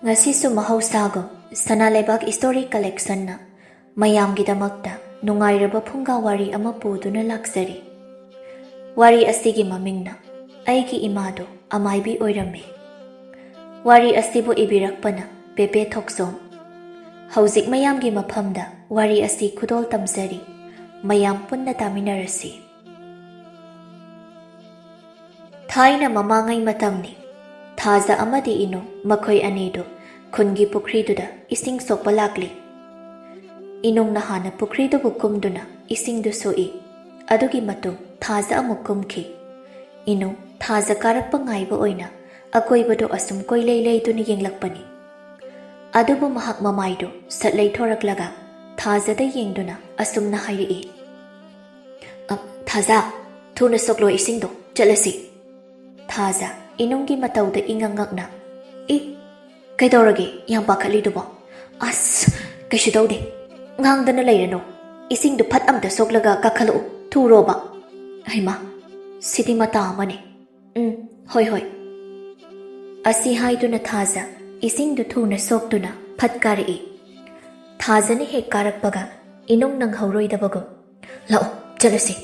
Ngasisu mahausago Sanalebak Story Collection na mayamgidamakta nungairaba Phunga Wari ama puduna laksari. Wari asigi mamingna Eigi Emadu Amaibi Oirame. Wari asibu ibirakpana Pepe Thokchom. Hauzik mayamgi maphamda wari asi khudol tamsari mayam punna taminarasi. Thaina mamangai matamni Thaza amadi ino makhoi anido khungi pukriduda ising sokpa lakli. Inong nahana pukridu bukumduna ising du soi. Adugi matung Thaza amuk kumki. Inong Thaza karakpa ngaiba oina akoibado asum koilay duni yenglakpani. Adubu mahak mamaydo satlay thoraklaga Thaza da yengduna asum na hayri. Thaza, thuna soklo ising do jalasi. Thaza inonggi matawda ingangakna. Kaidoragi yang pakhalidubo. As kaishidawde. Ngangdana layrano. Ising du phat amda soklaga kakhalu thuroba. Aima, sidi mata amane. Hoi. Asi haiduna Thaza ising du thuna soktuna phatkari. Thaza ni hek karakpaga inong nang hauroidabagum. Lao jalasi.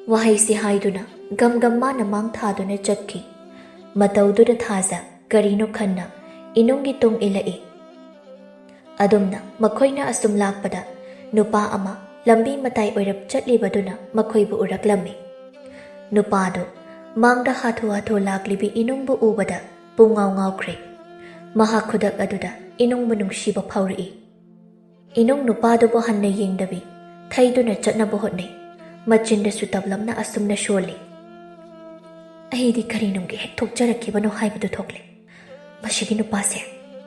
Wahai si haiduna gam mana mang thaduna chatki. Matawduna Thaza karino khanna inonggi tung ilai. Adumna makhoina asum lakpada nupa ama lambi matai oirap chatlibaduna makhoibu uraklami. Nupado mangda hathu laklibi inongbu ubada pungaw kre. Mahakhudak aduda inongbu nungsiba phawri. Inong nupado bo hanna yengdabi thaiduna chatnabu hotne machindasu tablamna asumna sholi. Aidi karinonggi hek thokjarakibano haibadu thokle. Mashigi nupase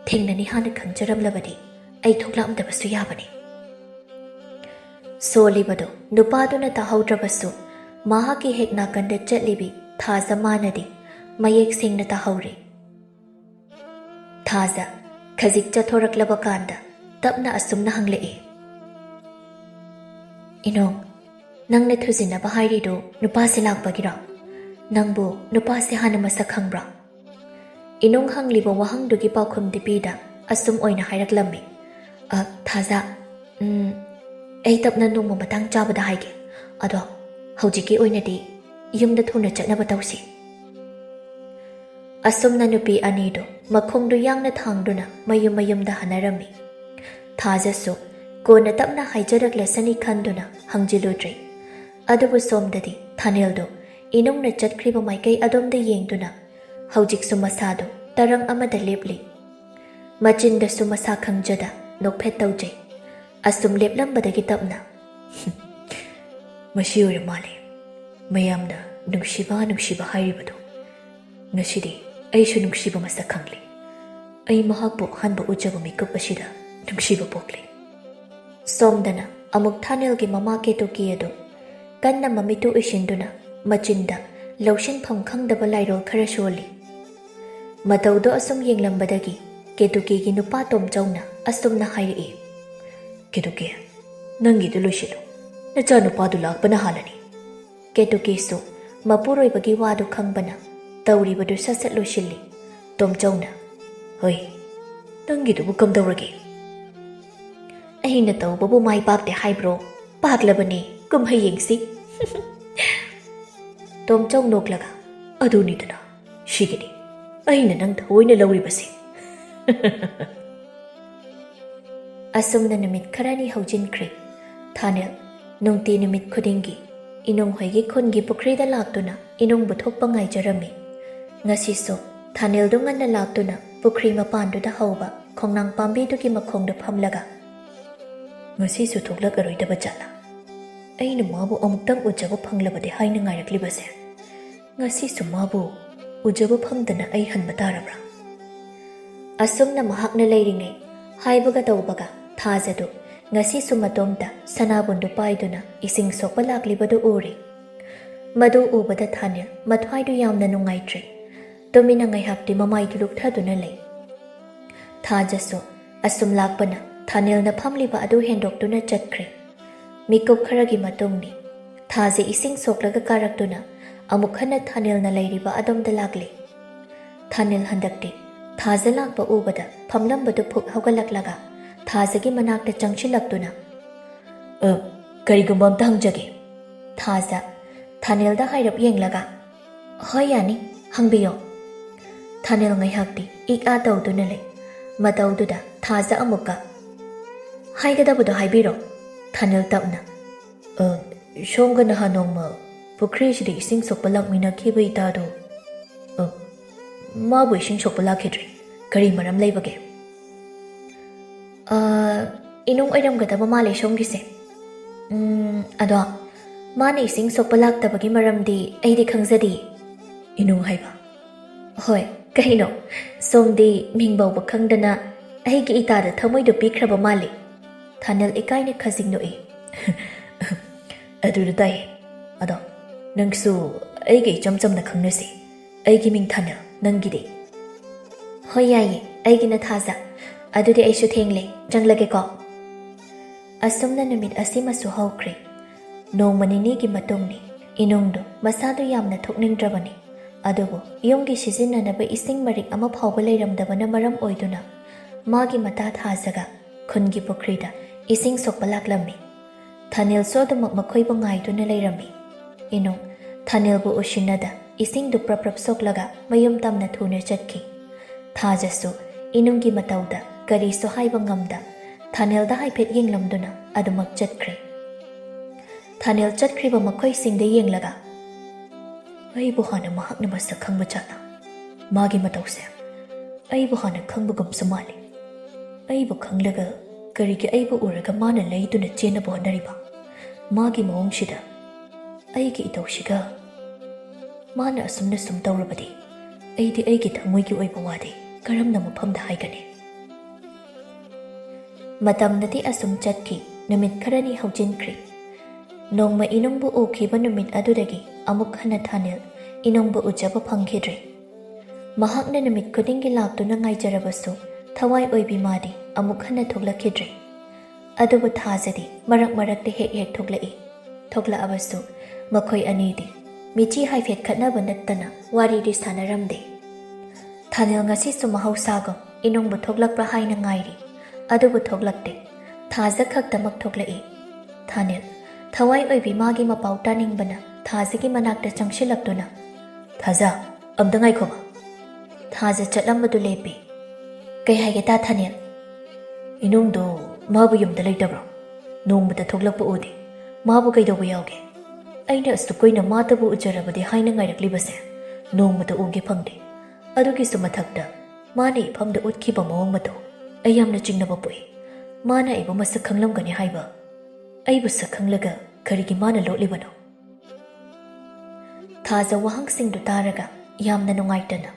thengnani hana khangjaramlabadi ai thoklamdabasu yabani. Solibado nupaduna tahaudrabasu mahaki hek nakanda chatlibi Thaza manadi mayek singna tahauri. Thaza khazik chathoraklaba kanda tapna asumna hanglei. Inong nangna thujinaba hairido nupase lakbagira. Nangbu nupase hana masak hangbra. Inong hangliba wahangdugi paukhum dipida asum oina hairaklammi. Thaza, ei tapna nungma matang chabada haige. Ado, haujiki oinadi yumda thuna chatnaba tausi. Asumna nupi anido makhongdu yangna thangduna mayumda hanarami. Thaza su kona tapna haijaraklasani khanduna hangjiludri. Adubu somdadi thaneldo inongna chatkriba maikai adomda yengduna haujiksu masado tarang amada lepli. Machindasu masa khangjada nokphet taujay. Asum leplambadagi tapna. Mashi oiramale. Mayamna nungshiba hairibado. Ngasidi aishu nungshiba masa khangli. Ai mahakbo hanba ujaba mikup asida nungshiba pokli. Somdana amuk thanelgi mama ketuki ado kanna mamitu ishinduna machinda laushin pham khangdaba lairol khara sholi. Matawdo asum yenglambadagi ketuki gi nupa tomchawna asumna hairi. Ketuki nangidu loshilo nacha nupadu lakpana halani. Ketuki su mapuroibagi wadu khangbana tawribadu sasat loshili. Tomchawna hoi nangidu bu kamdawragi. Ahina tawbabu mai pakte haibro paklabani kumhai yengsi. Tomchaw noklaga adunidana shigini aina nang thoina lawribasi. Asumna numit kharani haujinkre. Thanel nungti numit khudingi inong hoigi khungi pukrida laktuna inong buthokpa ngaijarami. Ngasiso Thanel du nganna laktuna pukri mapanduda hauba khongnang pambidugi makhongda phamlaga. Ngasiso thoklagaroidaba chala. Aina mabu amuktang ujaba phanglabade haina ngairaklibase. Ngasiso mabu ujaba phamdana ai hanba tarabra. Asumna mahakna leiringai haibaga tawbaga Thazadu ngasisu matomda sanabundu paiduna ising sokpa laklibadu uri. Madu ubada Thanel mathwaidu yamna nungaitri. Tumina ngaihapti mamaidu lukthaduna lei. Thajasu asum lakpana Thanel na phamliba adu hendoktuna chatkre. Mikup kharagi matungni Thaze ising soklaga karaktuna amuk hana Thanel na leiriba adomda lagli. Thanel handakti Thaza lakpa ubada phamlambadu phuk hawgalaklaga Thazagi manakta changchilaktuna karigumba amta hangjage Thaza Thanelda hairap yenglaga Hoy yani hangbiyo Thanel ngaihakti ik-a tawduna le matawduda Thaza amukka Haigadabado haibiro Thanel tapna Shomga naha nongma Pukrishidi ising sokpa lakmina kiba itado Mabu ising sokpa lakhidri Kari maram laibage Inong oiramgadaba male shomgise Ado Mane ising sokpa laktabagi maramdi aidi khangzadi Inong haiba Hoy kahino Somdi mingbawba khangdana Aigi itada thamoido pikraba male Thanel ikaine khazingno e Aduda dai Ado Nangsu aigi chamchamna khangnasi Aigi ming Thanel nangide Hoy yaye aigi na Thaza Adudi aishu thengle janglage ko Asumna numit asimasu hawkre Nongma ninigi matungni Inongdo masadu yamna thokningdrabani Adubu iyonggi sijinnanaba ising marik ama phawba leiramdabana maram oiduna Magi mata Thazaga khungi pukrida ising sokpa laklammi Thanel sodamak makhoiba ngaiduna leirami Inong Thanelbu ushinada isingdu praprap soklaga mayum tamna thuna chatki Thajasu inonggi matauda karisu haiba ngamda Thanelda haiphet yenglamduna adumak chatkre Thanel chatkriba makhoi singda yenglaga Aibu hana mahakna masak khangba chana Magi matause Aibu hana khangbagum samali Aibu khanglaga karigi aibu uraga mana leiduna chenabu honariba Magi maungshida Aigi itawshiga Mana asumna sum tawrabadi Aidi aigi thamoigi oiba wadi karamna mafamda haigani Matamnati asum chatki numit kharani hawjinkri Nongma inongbu ukhiba numit adudagi amuk hana Thanel inongbu ujaba phangkhidre Mahakna numit khudingi laktuna ngaijarabasu thawai oibi madi amuk hana thoklakhidre Adubu Thazadi marak marakte hek thoklai Thokla abasu makhoi anidi Michi haifet khatnaba nattana wariri sanaramde Thanel ngasi su mahausagam inongbu thoklakpa haina ngairi Adubu thoklakte Thaza khaktamak thoklai Thanel thawai oibi magi mapau taningbana Thazagi manakta changshilakduna Thaza amda ngaikhoba Thaza chatlambadu lepi Kai haige ta Thanel Inongdo mabu yumda leitabro Nongbada thoklakpa udi Mabu kaidobu yauge Aina astukoina matabu ujarabadi haina ngairaklibase Nongbada uge phangde Adugi sumathakda Mani phamda utkhiba mawang mato Ayamna chingnaba pui Mana ibu masak khanglamgani haiba Aibu sakhanglaga karigi mana lotlibano Thaza wahang singdu taraga Yamna nungaitana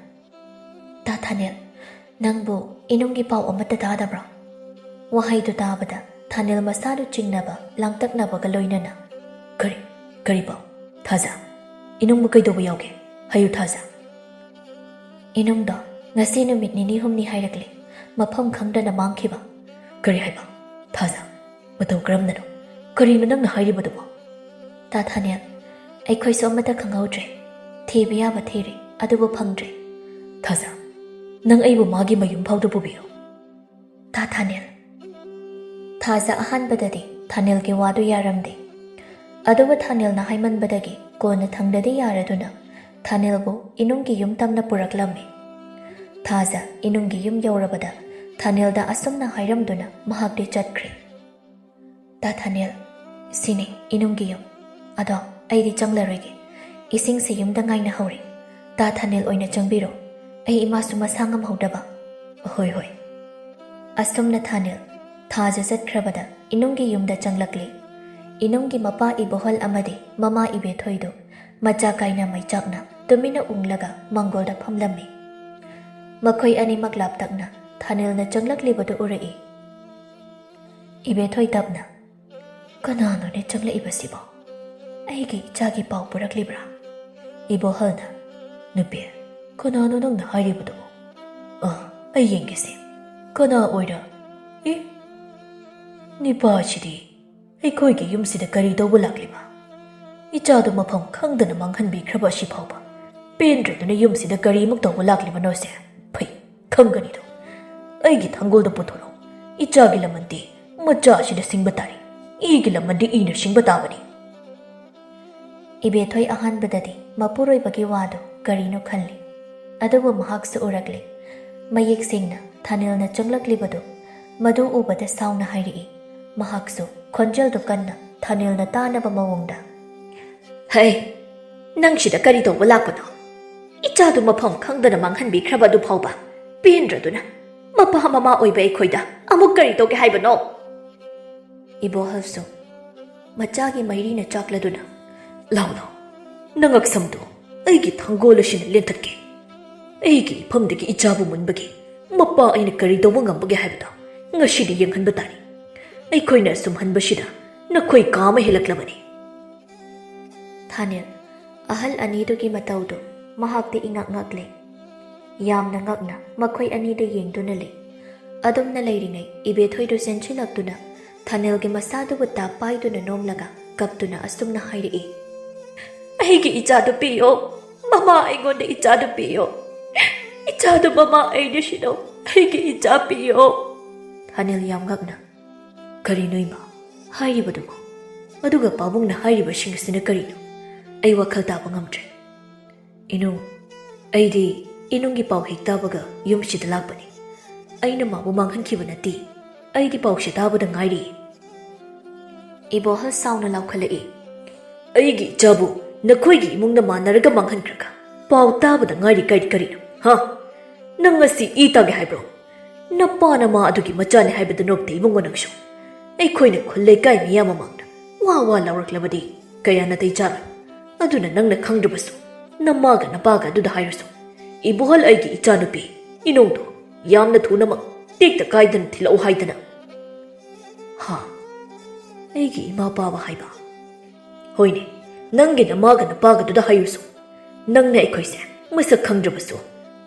Ta Thanel Nangbu inonggi pau amata tadabra Wahaidu tabada Thanel masadu chingnaba langtaknaba galoinana Kari pau Thaza Inongbu kaidobu yauge Hayu Thaza Inongda ngasi numit nini humni hairakli Mafam khangdana mangkhiba Kari haiba Thaza Matau karamnano Kari nangna hairibadubo Ta Thanel Aikhoisu amata khanghaudre Thibiyaba thiri adubu phangdre Thaza Nang aibu magi mayum phawda pubiyo Ta Thanel Thaza ahanbadadi Thanel ge wadu yaramde Adubu Thanel na haimanbadagi Kona thangdadi yaraduna Thanel bu inunggi yum tamna puraklammi Thaza inunggi yum yaurabada Thanel da asumna hairamduna mahakde chatkre Ta Thanel Sine inunggi yum Ado aidi changlaroige Ising se yumda ngaina hauri Ta Thanel oina changbiro Ai imasu masangam haudaba Hoi hoi Asumna Thanel Thaza zatkrabada inunggi yumda changlakli Inunggi mapa ibohol amadi mama ibe thoido macha kaina mai chakna tumina unglaga mangolda phamlammi Makhoi ani maklap takna Thanel na changlakli badu urai Ibe thoi tapna Kanano ne changla ibasibo Aigi chagi pau puraklibra Ibohol na Nupi Kanano nang na hairibadu Ay yengisi Kana oira Nipa chidi Aikhoigi yumsida kari tawba lakliba Ichadu mafam khangdana manghanbi khraba si phawba Pendraduna yumsida kari muk tawba lakliba nose Phai ꯈꯪꯒꯅꯤꯗꯣ ꯑꯩꯒꯤ ꯊꯥꯡꯒꯣꯜꯗ ꯄꯨꯊꯣꯔꯛꯎ ꯏꯆꯥꯒꯤ ꯂꯃꯟꯗꯤ ꯃꯆꯥꯁꯤꯗ ꯁꯤꯡꯕ ꯇꯥꯔꯤ ꯏꯒꯤ ꯂꯃꯟꯗꯤ ꯏꯅ ꯁꯤꯡꯕ ꯇꯥꯕꯅꯤ Ibethoi ahanbadadi mapuroibagi wadu karino khalli adubu mahaksu urakli mayek singna thanilna chunglaklibudu madu ubada sauna hairi mahaksu khonjaldu kanna thanilna tanaba mawongda Hey nangshida kari tawba lakpano ichadu mafam khangdana manghanbikhrabadu phawba pendraduna mapa mama oiba ekhoida amuk kari tawge haibano Ibohalsu machagi mairina chakladuna Launo, nangak samdo, aigi thanggola shina lentatke. Aigi iphamdagi ichabu munbagi, mapa aina kari tawba ngambagi haibada, ngashidi yenghanba tari. Aikhoina sumhanba shida, nakhoi kama helaklabani. Thanil ahal anidugi matawdu mahakti ingak ngakle yamna ngakna makhoi anida yengduna le adumna leiringai Ibethoi do senchilakduna Thanilgi masadu buta paiduna nomlaga kaptuna astumna hairi Aigi ichadu piyo, mama aingonda ichadu piyo. Ichadu mama aina shino, aigi icha piyo. Thanil yamgakna Karino ima, hairibadugo. Aduga pabungna hairiba shingasina karino. Ai wakhal taba ngamdre. Inung, aidi inungi pau hektabaga yumshida lakbani. Aina mabu manghankiba nati, aidi pau shitabada ngairi. Ibohal sauna laukhalai Aigi ichabu nakoigi imungna manaraga manghankraka pau tabada ngairi karino ha nang ngasi itage haibro napana ma adugi machane haibada nokte imungo nangsho aikhoina khulle kai miyama mangna wa lawraklabadi kaya natai chara aduna nangna khangdrabasu namaga napaga aduda hairasu ibuhal aigi ichanupi inongdo yamna thunama tekta kaidan thilau haidana ha aigi ima paba haiba hoine Nangi namaga napaga duda hayusu. Nangna aikhoise masak khangdrabasu.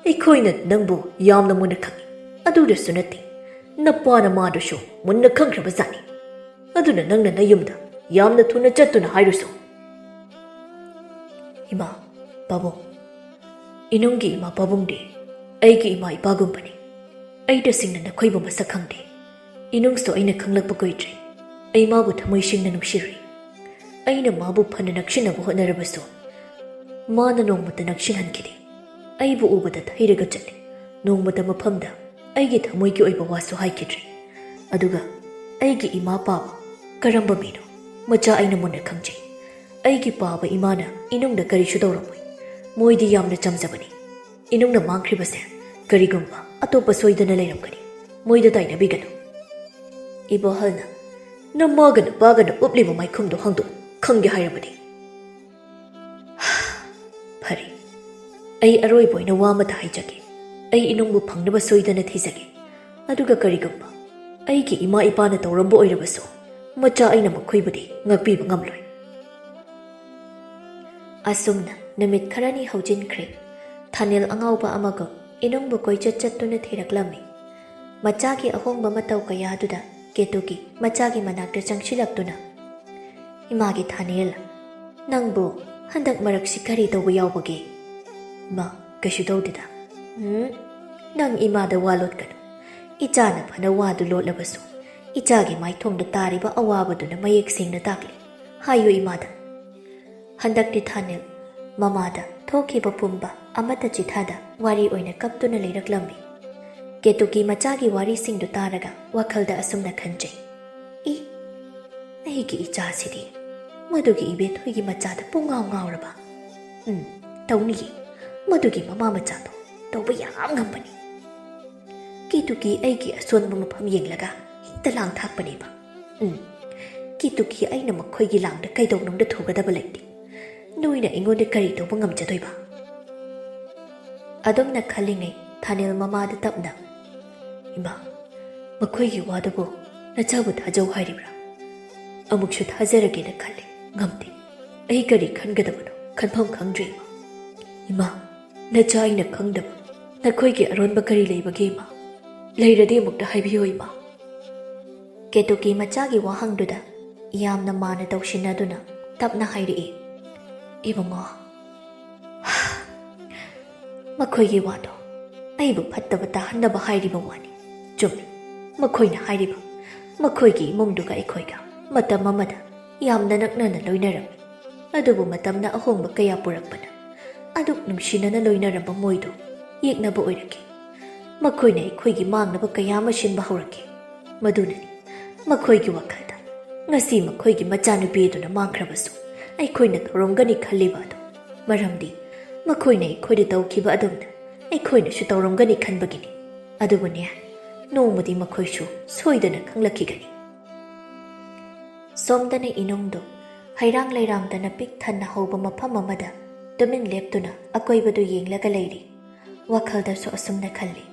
Aikhoina nangbu yamna muna khangi. Aduda sunati. Napana madushu muna khangdrabazani. Aduna nangna nayumda yamna thuna chattuna hayusu. Ima, babung. Inungi ima babungde. Aigi ima ipagumpani. Aida singna nakhoiba masak khangde. Inungso aina khanglakpa koidre. Aimabu thamoi singna nungshiri. Aina mabu phana nakshinabu honarabasu mana nongmata nakshinhankidi aibu ubada thairaga chali nongmata maphamda aigi thamoigi oiba wasu haikidri aduga aigi ima paba karamba mino macha aina munna khangjai aigi paba imana inungda kari shudawramoi moidi yamna chamjabani inungna mangkhribase karigumba atopa soidana leiramkani moida taina biganu Ibohalna namagana bagana upliba maikhumdo hangdo Khangi hairabadi. Phari. Ai aroi boina wamata haijage. Ai inungbu phangnaba soidana thijage. Aduga karigumba. Aigi ima ipana tawrambo oirabasu. Macha aina makhoibadi ngakpiba ngamloi. Asumna namit kharani haujinkre Thanil angauba amaga inungbu koichat chattuna thiraklami machagi ahongba matau kayaduda ketuki machagi manakta changsilaktuna Imagi Thanil nangbu handak maraksi kari tawba yawbagi ma kashu dawdida nang imada walot kanu ichana phana wadu lotlabasu ichagi maithongda tariba awabaduna mayek singna takli hayu imada handakti Thanil mamada thokiba pumba amata chithada wari oina kaptuna leiraklambi ketuki machagi wari singdu taraga wakhalda asumna khanjai aigi ichasidi Madugi Ibethoigi machada pungao ngauraba tauni madugi mama machado tawba yam ngambani kituki aigi asonba mafam yenglaga hikta lang thakpani ba kituki aina makhoigi langda kaidonnomda thugadaba leiti noina ingonde kari tawba ngamjadoi ba adumna khalingai Thanil mamada tapna ima makhoigi wadabu nachabu thajau hairibra amukshu thajarage na khalli ngamte ai kari khangadabano khanpham khangdre ima nacha aina khangdaba nakhoigi aronba kari leibage ma leirade mukta haibiyo ima ketuki machagi wahangduda yamna mana tawshinaduna tapna hairi ibama makhoigi wado ꯑꯩꯕꯨ ꯐꯠꯇꯕ ꯇꯥꯍꯟꯅꯕ ꯍꯥꯏꯔꯤꯕ ꯋꯥꯅꯤ ꯆꯨꯝꯃꯤ ꯃꯈꯣꯏꯅ ꯍꯥꯏꯔꯤꯕ ꯃꯈꯣꯏꯒꯤ ꯏꯃꯨꯡꯗꯨꯒ ꯑꯩꯈꯣꯏꯒ ꯃꯇꯝ ꯑꯃꯗ ꯌꯥꯝꯅ ꯅꯛꯅꯅ ꯂꯣꯏꯅꯔꯝꯃꯤ ꯑꯗꯨꯕꯨ ꯃꯇꯝꯅ ꯑꯍꯣꯡꯕ ꯀꯌꯥ ꯄꯨꯔꯛꯄꯅ ꯑꯗꯨꯛ ꯅꯨꯡꯁꯤꯅꯅ ꯂꯣꯏꯅꯔꯝꯕ ꯃꯣꯏꯗꯨ ꯌꯦꯛꯅꯕ ꯑꯣꯏꯔꯛꯈꯤ ꯃꯈꯣꯏꯅ ꯑꯩꯈꯣꯏꯒꯤ ꯃꯥꯡꯅꯕ ꯀꯌꯥ ꯑꯃ ꯁꯤꯟꯕ ꯍꯧꯔꯛꯈꯤ ꯃꯗꯨꯅꯅꯤ ꯃꯈꯣꯏꯒꯤ ꯋꯥꯈꯜꯗ ꯉꯁꯤ ꯃꯈꯣꯏꯒꯤ ꯃꯆꯥꯅꯨꯄꯤ ꯑꯗꯨꯅ ꯃꯥꯡꯈ꯭ꯔꯕꯁꯨ ꯑꯩꯈꯣꯏꯅ ꯊꯧꯔꯝꯒꯅꯤ ꯈꯜꯂꯤꯕ ꯑꯗꯨ ꯃꯔꯝꯗꯤ ꯃꯈꯣꯏꯅ ꯑꯩꯈꯣꯏꯗ ꯇꯧꯈꯤꯕ ꯑꯗꯨꯝꯅ ꯑꯩꯈꯣꯏꯅꯁꯨ ꯇꯧꯔꯝꯒꯅꯤ ꯈꯟꯕꯒꯤꯅꯤ ꯑꯗꯨꯕꯨꯅꯦ ꯅꯣꯡꯃꯗꯤ ꯃꯈꯣꯏꯁꯨ ꯁꯣꯏꯗꯅ ꯈꯪꯂꯛꯈꯤꯒꯅꯤ ꯁꯣꯝꯗꯅ ꯏꯅꯨꯡꯗꯨ ꯍꯩꯔꯥꯡ ꯂꯩꯔꯥꯡꯗꯅ ꯄꯤꯛ ꯊꯟꯅ ꯍꯧꯕ ꯃꯐꯝ ꯑꯃꯗ ꯇꯨꯃꯤꯟ ꯂꯦꯞꯇꯨꯅ ꯑꯀꯣꯏꯕꯗꯨ ꯌꯦꯡꯂꯒ ꯂꯩꯔꯤ ꯋꯥꯈꯜꯗꯁꯨ ꯑꯁꯨꯝꯅ ꯈꯜꯂꯤ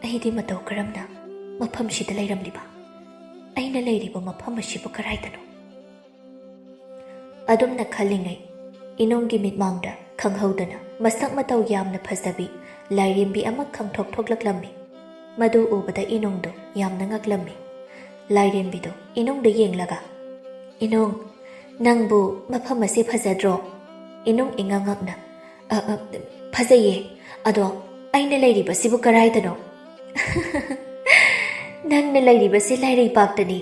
ꯑꯩꯗꯤ ꯃꯇꯧ ꯀꯔꯝꯅ ꯃꯐꯝꯁꯤꯗ ꯂꯩꯔꯝꯂꯤꯕ ꯑꯩꯅ ꯂꯩꯔꯤꯕ ꯃꯐꯝ ꯑꯁꯤꯕꯨ ꯀꯔꯥꯏꯗꯅꯣ ꯑꯗꯨꯝꯅ ꯈꯜꯂꯤꯉꯩ ꯏꯅꯨꯡꯒꯤ ꯃꯤꯠꯃꯥꯡꯗ ꯈꯪꯍꯧꯗꯅ ꯃꯁꯛ ꯃꯇꯧ ꯌꯥꯝꯅ ꯐꯖꯕꯤ ꯂꯥꯏꯔꯦꯝꯕꯤ ꯑꯃ ꯈꯪꯊꯣꯛ ꯊꯣꯛꯂꯛꯂꯝꯃꯤ ꯃꯗꯨ ꯎꯕꯗ ꯏꯅꯨꯡꯗꯨ ꯌꯥꯝꯅ ꯉꯛꯂꯝꯃꯤ ꯂꯥꯏꯔꯦꯝꯕꯤꯗꯨ ꯏꯅꯨꯡꯗ ꯌꯦꯡꯂꯒ ꯏꯅꯨꯡ ꯅꯪꯕꯨ ꯃꯐꯝ ꯑꯁꯤ ꯐꯖꯗ꯭ꯔꯣ ꯏꯅꯨꯡ ꯏꯉꯛꯉꯛꯅ ꯐꯖꯩꯌꯦ ꯑꯗꯣ ꯑꯩꯅ ꯂꯩꯔꯤꯕꯁꯤꯕꯨ ꯀꯔꯥꯏꯗꯅꯣ ꯅꯪꯅ ꯂꯩꯔꯤꯕꯁꯤ ꯂꯩꯔꯩꯄꯥꯛꯇꯅꯤ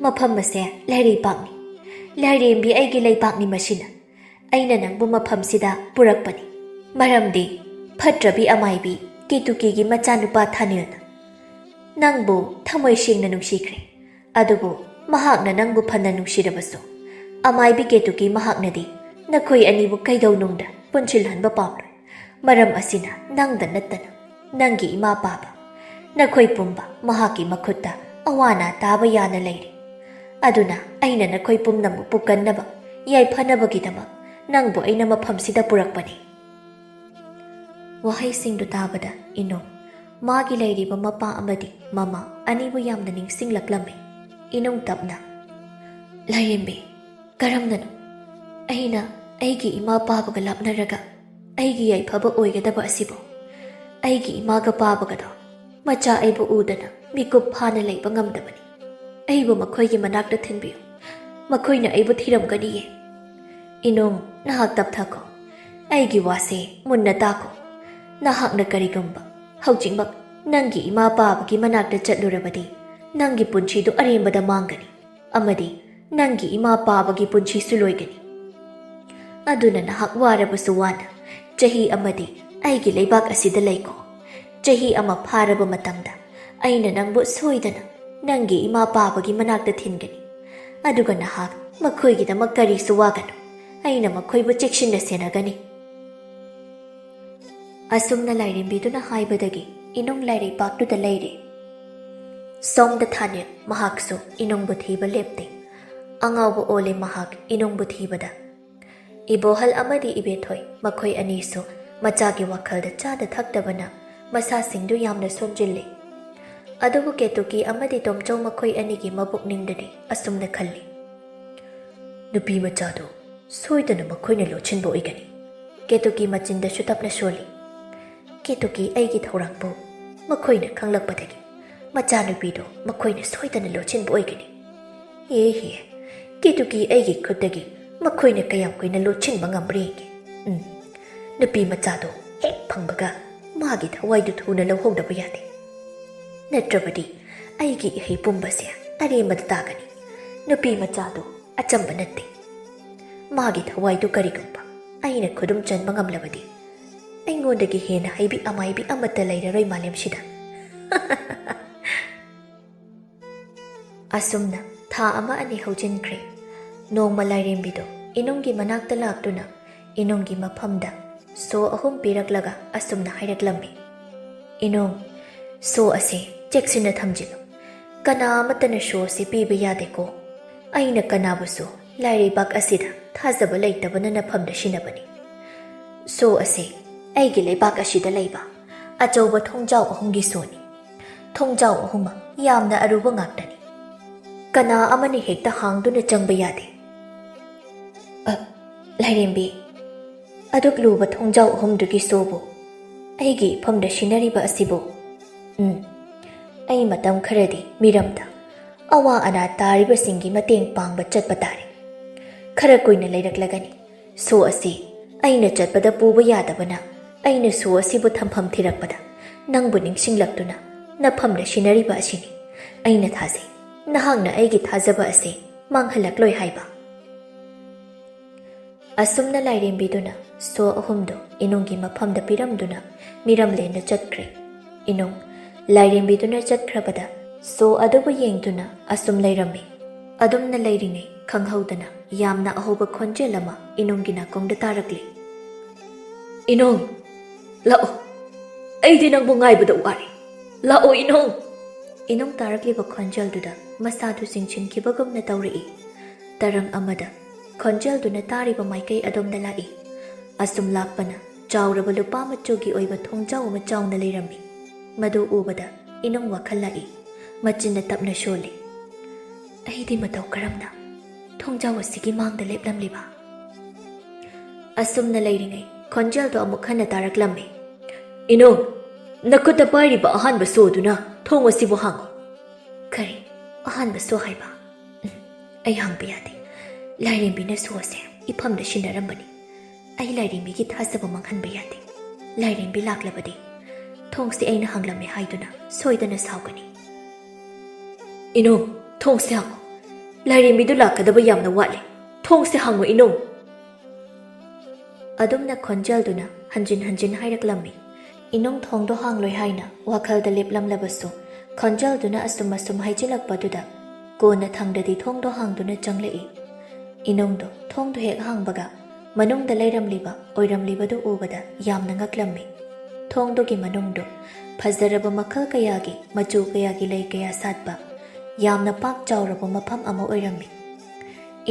ꯃꯐꯝ ꯑꯁꯦ ꯂꯩꯔꯩꯄꯥꯛꯅꯤ ꯂꯥꯏꯔꯦꯝꯕꯤ ꯑꯩꯒꯤ ꯂꯩꯄꯥꯛꯅꯤ ꯃꯁꯤꯅ ꯑꯩꯅ ꯅꯪꯕꯨ ꯃꯐꯝꯁꯤꯗ ꯄꯨꯔꯛꯄꯅꯤ ꯃꯔꯝꯗꯤ ꯐꯠꯇ꯭ꯔꯕꯤ ꯑꯃꯥꯏꯕꯤ ꯀꯦꯇꯨꯀꯤꯒꯤ ꯃꯆꯥꯅꯨꯄꯥ ꯊꯥꯅꯤꯜꯅ ꯅꯪꯕꯨ ꯊꯃꯣꯏ ꯁꯦꯡꯅ ꯅꯨꯡꯁꯤꯈ꯭ꯔꯦ ꯑꯗꯨꯕꯨ ꯃꯍꯥꯛꯅ ꯅꯪꯕꯨ ꯐꯅ ꯅꯨꯡꯁꯤꯔꯕꯁꯨ ꯑꯃꯥꯏꯕꯤ ꯀꯦꯇꯨꯀꯤ ꯃꯍꯥꯛꯅꯗꯤ ꯅꯈꯣꯏ ꯑꯅꯤꯕꯨ ꯀꯩꯗꯧꯅꯨꯡꯗ ꯄꯨꯟꯁꯤꯜꯍꯟꯕ ꯄꯥꯝꯂꯣꯏ ꯃꯔꯝ ꯑꯁꯤꯅ ꯅꯪꯗ ꯅꯠꯇꯅ ꯅꯪꯒꯤ ꯏꯃꯥ ꯄꯥꯕ ꯅꯈꯣꯏ ꯄꯨꯝꯕ ꯃꯍꯥꯛꯀꯤ ꯃꯈꯨꯠꯇ ꯑꯋꯥꯅꯥ ꯇꯥꯕ ꯌꯥꯅ ꯂꯩꯔꯤ ꯑꯗꯨꯅ ꯑꯩꯅ ꯅꯈꯣꯏ ꯄꯨꯝꯅꯃꯛꯄꯨ ꯀꯟꯅꯕ ꯌꯥꯏꯐꯅꯕꯒꯤꯗꯃꯛ ꯅꯪꯕꯨ ꯑꯩꯅ ꯃꯐꯝꯁꯤꯗ ꯄꯨꯔꯛꯄꯅꯤ ꯋꯥꯍꯩꯁꯤꯡꯗꯨ ꯇꯥꯕꯗ ꯏꯅꯨꯡ ꯃꯥꯒꯤ ꯂꯩꯔꯤꯕ ꯃꯄꯥ ꯑꯃꯗꯤ ꯃꯃꯥ ꯑꯅꯤꯕꯨ ꯌꯥꯝꯅ ꯅꯤꯡꯁꯤꯡꯂꯛꯂꯝꯃꯤ ꯏꯅꯨꯡ ꯇꯞꯅ ꯂꯥꯏꯔꯦꯝꯕꯤ ꯀꯔꯝꯅꯅꯣ ꯑꯩꯅ ꯑꯩꯒꯤ ꯏꯃꯥ ꯄꯥꯕꯒ ꯂꯥꯞꯅꯔꯒ ꯑꯩꯒꯤ ꯌꯥꯏꯐꯕ ꯑꯣꯏꯒꯗꯕ ꯑꯁꯤꯕꯨ ꯑꯩꯒꯤ ꯏꯃꯥꯒ ꯄꯥꯕꯒꯗꯣ ꯃꯆꯥ ꯑꯩꯕꯨ ꯎꯗꯅ ꯃꯤꯀꯨꯞ ꯐꯥꯅ ꯂꯩꯕ ꯉꯝꯗꯕꯅꯤ ꯑꯩꯕꯨ ꯃꯈꯣꯏꯒꯤ ꯃꯅꯥꯛꯇ ꯊꯤꯟꯕꯤꯌꯨ ꯃꯈꯣꯏꯅ ꯑꯩꯕꯨ ꯊꯤꯔꯝꯒꯅꯤꯌꯦ ꯏꯅꯨꯡ ꯅꯍꯥꯛ ꯇꯞꯊꯈꯣ ꯑꯩꯒꯤ ꯋꯥꯁꯦ ꯃꯨꯟꯅ ꯇꯥꯈꯣ ꯅꯍꯥꯛꯅ ꯀꯔꯤꯒꯨꯝꯕ ꯍꯧꯖꯤꯛꯃꯛ ꯅꯪꯒꯤ ꯏꯃꯥ ꯄꯥꯕꯒꯤ ꯃꯅꯥꯛꯇ ꯆꯠꯂꯨꯔꯕꯗꯤ ꯅꯪꯒꯤ ꯄꯨꯟꯁꯤꯗꯨ ꯑꯔꯦꯝꯕꯗ ꯃꯥꯡꯒꯅꯤ ꯑꯃꯗꯤ ꯅꯪꯒꯤ ꯏꯃꯥ ꯄꯥꯕꯒꯤ ꯄꯨꯟꯁꯤꯁꯨ ꯂꯣꯏꯒꯅꯤ ꯑꯗꯨꯅ ꯅꯍꯥꯛ ꯋꯥꯔꯕꯁꯨ ꯋꯥꯅ ꯆꯍꯤ ꯑꯃꯗꯤ ꯑꯩꯒꯤ ꯂꯩꯕꯥꯛ ꯑꯁꯤꯗ ꯂꯩꯀꯣ ꯆꯍꯤ ꯑꯃ ꯐꯥꯔꯕ ꯃꯇꯝꯗ ꯑꯩꯅ ꯅꯪꯕꯨ ꯁꯣꯏꯗꯅ ꯅꯪꯒꯤ ꯏꯃꯥ ꯄꯥꯕꯒꯤ ꯃꯅꯥꯛꯇ ꯊꯤꯟꯒꯅꯤ ꯑꯗꯨꯒ ꯅꯍꯥꯛ ꯃꯈꯣꯏꯒꯤꯗꯃꯛ ꯀꯔꯤꯁꯨ ꯋꯥꯒꯅꯨ ꯑꯩꯅ ꯃꯈꯣꯏꯕꯨ ꯆꯦꯛꯁꯤꯟꯅ ꯁꯦꯟꯅꯒꯅꯤ ꯑꯁꯨꯝꯅ ꯂꯥꯏꯔꯦꯝꯕꯤꯗꯨꯅ ꯍꯥꯏꯕꯗꯒꯤ ꯏꯅꯨꯡ ꯂꯥꯏꯔꯩꯄꯥꯛꯇꯨꯗ ꯂꯩꯔꯦ ꯁꯣꯝꯗ ꯊꯥꯅꯤꯜ ꯃꯍꯥꯛꯁꯨ ꯏꯅꯨꯡꯕꯨ ꯊꯤꯕ ꯂꯦꯞꯇꯦ ꯑꯉꯥꯎꯕ ꯑꯣꯜꯂꯦ ꯃꯍꯥꯛ ꯏꯅꯨꯡꯕꯨ ꯊꯤꯕꯗ ꯏꯕꯣꯍꯜ ꯑꯃꯗꯤ ꯏꯕꯦꯊꯣꯏ ꯃꯈꯣꯏ ꯑꯅꯤꯁꯨ ꯃꯆꯥꯒꯤ ꯋꯥꯈꯜꯗ ꯆꯥꯗ ꯊꯛꯇꯕꯅ ꯃꯁꯥꯁꯤꯡꯗꯨ ꯌꯥꯝꯅ ꯁꯣꯟꯖꯤꯜꯂꯤ ꯑꯗꯨꯕꯨ ꯀꯦꯇꯨꯀꯤ ꯑꯃꯗꯤ ꯇꯣꯝꯆꯧ ꯃꯈꯣꯏ ꯑꯅꯤꯒꯤ ꯃꯕꯨꯛꯅꯤꯡꯗꯗꯤ ꯑꯁꯨꯝꯅ ꯈꯜꯂꯤ ꯅꯨꯄꯤ ꯃꯆꯥꯗꯨ ꯁꯣꯏꯗꯅ ꯃꯈꯣꯏꯅ ꯂꯣꯠꯁꯤꯟꯕ ꯑꯣꯏꯒꯅꯤ ꯀꯦꯇꯨꯀꯤ ꯃꯆꯤꯟꯗꯁꯨ ꯇꯞꯅ ꯁꯣꯜꯂꯤ ꯀꯦꯇꯨꯀꯤ ꯑꯩꯒꯤ ꯊꯧꯔꯥꯡꯕꯨ ꯃꯈꯣꯏꯅ ꯈꯪꯂꯛꯄꯗꯒꯤ ꯃꯆꯥꯅꯨꯄꯤꯗꯨ ꯃꯈꯣꯏꯅ ꯁꯣꯏꯗꯅ ꯂꯣꯠꯁꯤꯟꯕ ꯑꯣꯏꯒꯅꯤ ꯍꯦ ꯀꯦꯇꯨꯀꯤ ꯑꯩꯒꯤ ꯈꯨꯠꯇꯒꯤ ꯃꯈꯣꯏꯅ ꯀꯌꯥꯝ ꯀꯨꯏꯅ ꯂꯣꯠꯁꯤꯟꯕ ꯉꯝꯕ꯭ꯔ ꯌꯦꯡꯒꯦ ꯅꯨꯄꯤ ꯃꯆꯥꯗꯣ ꯍꯦꯛ ꯐꯪꯕꯒ ꯃꯥꯒꯤ ꯊꯋꯥꯏꯗꯨ ꯊꯨꯅ ꯂꯧꯍꯧꯗꯕ ꯌꯥꯗꯦ ꯅꯠꯇ꯭ꯔꯕꯗꯤ ꯑꯩꯒꯤ ꯏꯍꯩ ꯄꯨꯝꯕꯁꯦ ꯑꯔꯦꯝꯕꯗ ꯇꯥꯒꯅꯤ ꯅꯨꯄꯤ ꯃꯆꯥꯗꯣ ꯑꯆꯝꯕ ꯅꯠꯇꯦ ꯃꯥꯒꯤ ꯊꯋꯥꯏꯗꯨ ꯀꯔꯤꯒꯨꯝꯕ ꯑꯩꯅ ꯈꯨꯗꯨꯝ ꯆꯟꯕ ꯉꯝꯂꯕꯗꯤ ꯑꯩꯉꯣꯟꯗꯒꯤ ꯍꯦꯟꯅ ꯍꯩꯕꯤ ꯑꯃꯥꯏꯕꯤ ꯑꯃꯠꯇ ꯂꯩꯔꯔꯣꯏ ꯃꯥꯂꯦꯝꯁꯤꯗ ꯑꯁꯨꯝꯅ ꯊꯥ ꯑꯃ ꯑꯅꯤ ꯍꯧꯖꯤꯟꯈ꯭ꯔꯦ ꯅꯣꯡꯃ ꯂꯥꯏꯔꯦꯝꯕꯤꯗꯨ ꯏꯅꯨꯡꯒꯤ ꯃꯅꯥꯛꯇ ꯂꯥꯛꯇꯨꯅ ꯏꯅꯨꯡꯒꯤ ꯃꯐꯝꯗ ꯁꯣ 3 ꯄꯤꯔꯛꯂꯒ ꯑꯁꯨꯝꯅ ꯍꯥꯏꯔꯛꯂꯝꯃꯤ ꯏꯅꯨꯡ ꯁꯣ ꯑꯁꯤ ꯆꯦꯛꯁꯤꯟꯅ ꯊꯝꯖꯤꯜꯂꯨ ꯀꯅꯥ ꯑꯃꯠꯇꯅ ꯁꯣ ꯑꯁꯤ ꯄꯤꯕ ꯌꯥꯗꯦꯀꯣ ꯑꯩꯅ ꯀꯅꯥꯕꯨꯁꯨ ꯂꯥꯏꯔꯩꯕꯥꯛ ꯑꯁꯤꯗ ꯊꯥꯖꯕ ꯂꯩꯇꯕꯅ ꯅꯐꯝꯗ ꯁꯤꯟꯅꯕꯅꯤ ꯁꯣ ꯑꯁꯤ ꯑꯩꯒꯤ ꯂꯩꯕꯥꯛ ꯑꯁꯤꯗ ꯂꯩꯕ ꯑꯆꯧꯕ ꯊꯣꯡꯖꯥꯎ 3ꯒꯤ ꯁꯣꯅꯤ ꯊꯣꯡꯖꯥꯎ 3 ꯌꯥꯝꯅ ꯑꯔꯨꯕ ꯉꯥꯛꯇꯅꯤ ꯀꯅꯥ ꯑꯃꯅ ꯍꯦꯛꯇ ꯍꯥꯡꯗꯨꯅ ꯆꯪꯕ ꯌꯥꯗꯦ ꯂꯥꯏꯔꯦꯝꯕꯤ ꯑꯗꯨꯛ ꯂꯨꯕ ꯊꯣꯡꯖꯥꯎ 3ꯗꯨꯒꯤ ꯁꯣꯕꯨ ꯑꯩꯒꯤ ꯏꯐꯝꯗ ꯁꯤꯟꯅꯔꯤꯕ ꯑꯁꯤꯕꯨ ꯑꯩ ꯃꯇꯝ ꯈꯔꯗꯤ ꯃꯤꯔꯝꯗ ꯑꯋꯥ ꯑꯅꯥ ꯇꯥꯔꯤꯕꯁꯤꯡꯒꯤ ꯃꯇꯦꯡ ꯄꯥꯡꯕ ꯆꯠꯄ ꯇꯥꯔꯦ ꯈꯔ ꯀꯨꯏꯅ ꯂꯩꯔꯛꯂꯒꯅꯤ ꯁꯣ ꯑꯁꯤ ꯑꯩꯅ ꯆꯠꯄꯗ ꯄꯨꯕ ꯌꯥꯗꯕꯅ ꯑꯩꯅ ꯁꯣ ꯑꯁꯤꯕꯨ ꯊꯝꯐꯝ ꯊꯤꯔꯛꯄꯗ ꯅꯪꯕꯨ ꯅꯤꯡꯁꯤꯡꯂꯛꯇꯨꯅ ꯅꯐꯝꯗ ꯁꯤꯟꯅꯔꯤꯕ ꯑꯁꯤꯅꯤ ꯑꯩꯅ ꯊꯥꯖꯩ ꯅꯍꯥꯛꯅ ꯑꯩꯒꯤ ꯊꯥꯖꯕ ꯑꯁꯤ ꯃꯥꯡꯍꯜꯂꯛꯂꯣꯏ ꯍꯥꯏꯕ ꯑꯁꯨꯝꯅ ꯂꯥꯏꯔꯦꯝꯕꯤꯗꯨꯅ ꯁꯣ ꯑꯍꯨꯝꯗꯨ ꯏꯅꯨꯡꯒꯤ ꯃꯐꯝꯗ ꯄꯤꯔꯝꯗꯨꯅ ꯃꯤꯔꯝꯂꯦꯟꯗ ꯆꯠꯈ꯭ꯔꯦ ꯏꯅꯨꯡ ꯂꯥꯏꯔꯦꯝꯕꯤꯗꯨꯅ ꯆꯠꯈ꯭ꯔꯕꯗ ꯁꯣ ꯑꯗꯨꯕꯨ ꯌꯦꯡꯗꯨꯅ ꯑꯁꯨꯝ ꯂꯩꯔꯝꯃꯤ ꯑꯗꯨꯝꯅ ꯂꯩꯔꯤꯉꯩ ꯈꯪꯍꯧꯗꯅ ꯌꯥꯝꯅ ꯑꯍꯧꯕ ꯈꯣꯟꯖꯦꯜ ꯑꯃ ꯏꯅꯨꯡꯒꯤ ꯅꯥꯀꯣꯡꯗ ꯇꯥꯔꯛꯂꯤ ꯏꯅꯣꯡ ꯂꯥꯛꯑꯣ ꯑꯩꯗꯤ ꯅꯪꯕꯨ ꯉꯥꯏꯕꯗ ꯋꯥꯔꯦ ꯂꯥꯛꯑꯣ ꯏꯅꯣꯡ ꯏꯅꯨꯡ ꯇꯥꯔꯛꯂꯤꯕ ꯈꯣꯟꯖꯦꯜꯗꯨꯗ ꯃꯁꯥꯗꯨ ꯆꯤꯡꯁꯤꯟꯈꯤꯕꯒꯨꯝꯅ ꯇꯧꯔꯛꯏ ꯇꯔꯪ ꯑꯃꯗ ꯈꯣꯟꯖꯦꯜꯗꯨꯅ ꯇꯥꯔꯤꯕ ꯃꯥꯏꯀꯩ ꯑꯗꯣꯝꯗ ꯂꯥꯛꯏ ꯑꯁꯨꯝ ꯂꯥꯛꯄꯅ ꯆꯥꯎꯔꯕ ꯂꯨꯄꯥ ꯃꯆꯨꯒꯤ ꯑꯣꯏꯕ ꯊꯣꯡꯖꯥꯎ ꯑꯃ ꯆꯥꯎꯅ ꯂꯩꯔꯝꯃꯤ ꯃꯗꯨ ꯎꯕꯗ ꯏꯅꯨꯡ ꯋꯥꯈꯜ ꯂꯥꯛꯏ ꯃꯆꯤꯟꯅ ꯇꯞꯅ ꯁꯣꯜꯂꯤ ꯑꯩꯗꯤ ꯃꯇꯧ ꯀꯔꯝꯅ ꯊꯣꯡꯖꯥꯎ ꯑꯁꯤꯒꯤ ꯃꯥꯡꯗ ꯂꯦꯞꯂꯝꯂꯤꯕ ꯑꯁꯨꯝꯅ ꯂꯩꯔꯤꯉꯩ ꯈꯣꯟꯖꯦꯜꯗꯣ ꯑꯃꯨꯛ ꯍꯟꯅ ꯇꯥꯔꯛꯂꯝꯃꯤ ꯏꯅꯣꯡ ꯅꯈꯨꯠꯇ ꯄꯥꯏꯔꯤꯕ ꯑꯍꯥꯟꯕ ꯁꯣꯗꯨꯅ ꯊꯣꯡ ꯑꯁꯤꯕꯨ ꯍꯥꯡꯉꯨ ꯀꯔꯤ ꯑꯍꯥꯟꯕ ꯁꯣ ꯍꯥꯏꯕ ꯑꯩ ꯍꯥꯡꯕ ꯌꯥꯗꯦ ꯂꯥꯏꯔꯦꯝꯕꯤꯅ ꯁꯣ ꯑꯁꯦ ꯏꯐꯝꯗ ꯁꯤꯟꯅꯔꯝꯕꯅꯤ ꯑꯩ ꯂꯥꯏꯔꯦꯝꯕꯤꯒꯤ ꯊꯥꯖꯕ ꯃꯥꯡꯍꯟꯕ ꯌꯥꯗꯦ ꯂꯥꯏꯔꯦꯝꯕꯤ ꯂꯥꯛꯂꯕꯗꯤ ꯊꯣꯡꯁꯦ ꯑꯩꯅ ꯍꯥꯡꯂꯝꯃꯦ ꯍꯥꯏꯗꯨꯅ ꯁꯣꯏꯗꯅ ꯁꯥꯎꯒꯅꯤ ꯏꯅꯣꯡ ꯊꯣꯡꯁꯦ ꯍꯥꯡꯉꯨ ꯂꯥꯏꯔꯦꯝꯕꯤꯗꯨ ꯂꯥꯛꯀꯗꯕ ꯌꯥꯝꯅ ꯋꯥꯠꯂꯦ ꯊꯣꯡꯁꯦ ꯍꯥꯡꯉꯨ ꯏꯅꯣꯡ ꯑꯗꯨꯝꯅ ꯈꯣꯟꯖꯦꯜꯗꯨꯅ ꯍꯟꯖꯤꯟ ꯍꯟꯖꯤꯟ ꯍꯥꯏꯔꯛꯂꯝꯃꯤ ꯏꯅꯨꯡ ꯊꯣꯡꯗꯣ ꯍꯥꯡꯂꯣꯏ ꯍꯥꯏꯅ ꯋꯥꯈꯜꯗ ꯂꯦꯞꯂꯝꯂꯕꯁꯨ ꯈꯣꯟꯖꯦꯜꯗꯨꯅ ꯑꯁꯨꯝ ꯍꯥꯏꯖꯤꯜꯂꯛꯄꯗꯨꯗ ꯀꯣꯟꯅ ꯊꯪꯗꯗꯤ ꯊꯣꯡꯗꯣ ꯍꯥꯡꯗꯨꯅ ꯆꯪꯂꯛꯏ ꯏꯅꯨꯡꯗꯣ ꯊꯣꯡꯗꯣ ꯍꯦꯛ ꯍꯥꯡꯕꯒ ꯃꯅꯨꯡꯗ ꯑꯣꯏꯔꯝꯂꯤꯕꯗꯨ ꯎꯕꯗ ꯌꯥꯝꯅ ꯉꯛꯂꯝꯃꯤ ꯊꯣꯡꯗꯨꯒꯤ ꯃꯅꯨꯡꯗꯣ ꯐꯖꯔꯕ ꯃꯈꯜ ꯀꯌꯥꯒꯤ ꯃꯆꯨ ꯀꯌꯥꯒꯤ ꯂꯩ ꯀꯌꯥ ꯁꯥꯠꯄ ꯌꯥꯝꯅ ꯄꯥꯛ ꯆꯥꯎꯔꯕ ꯃꯐꯝ ꯑꯃ ꯑꯣꯏꯔꯝꯃꯤ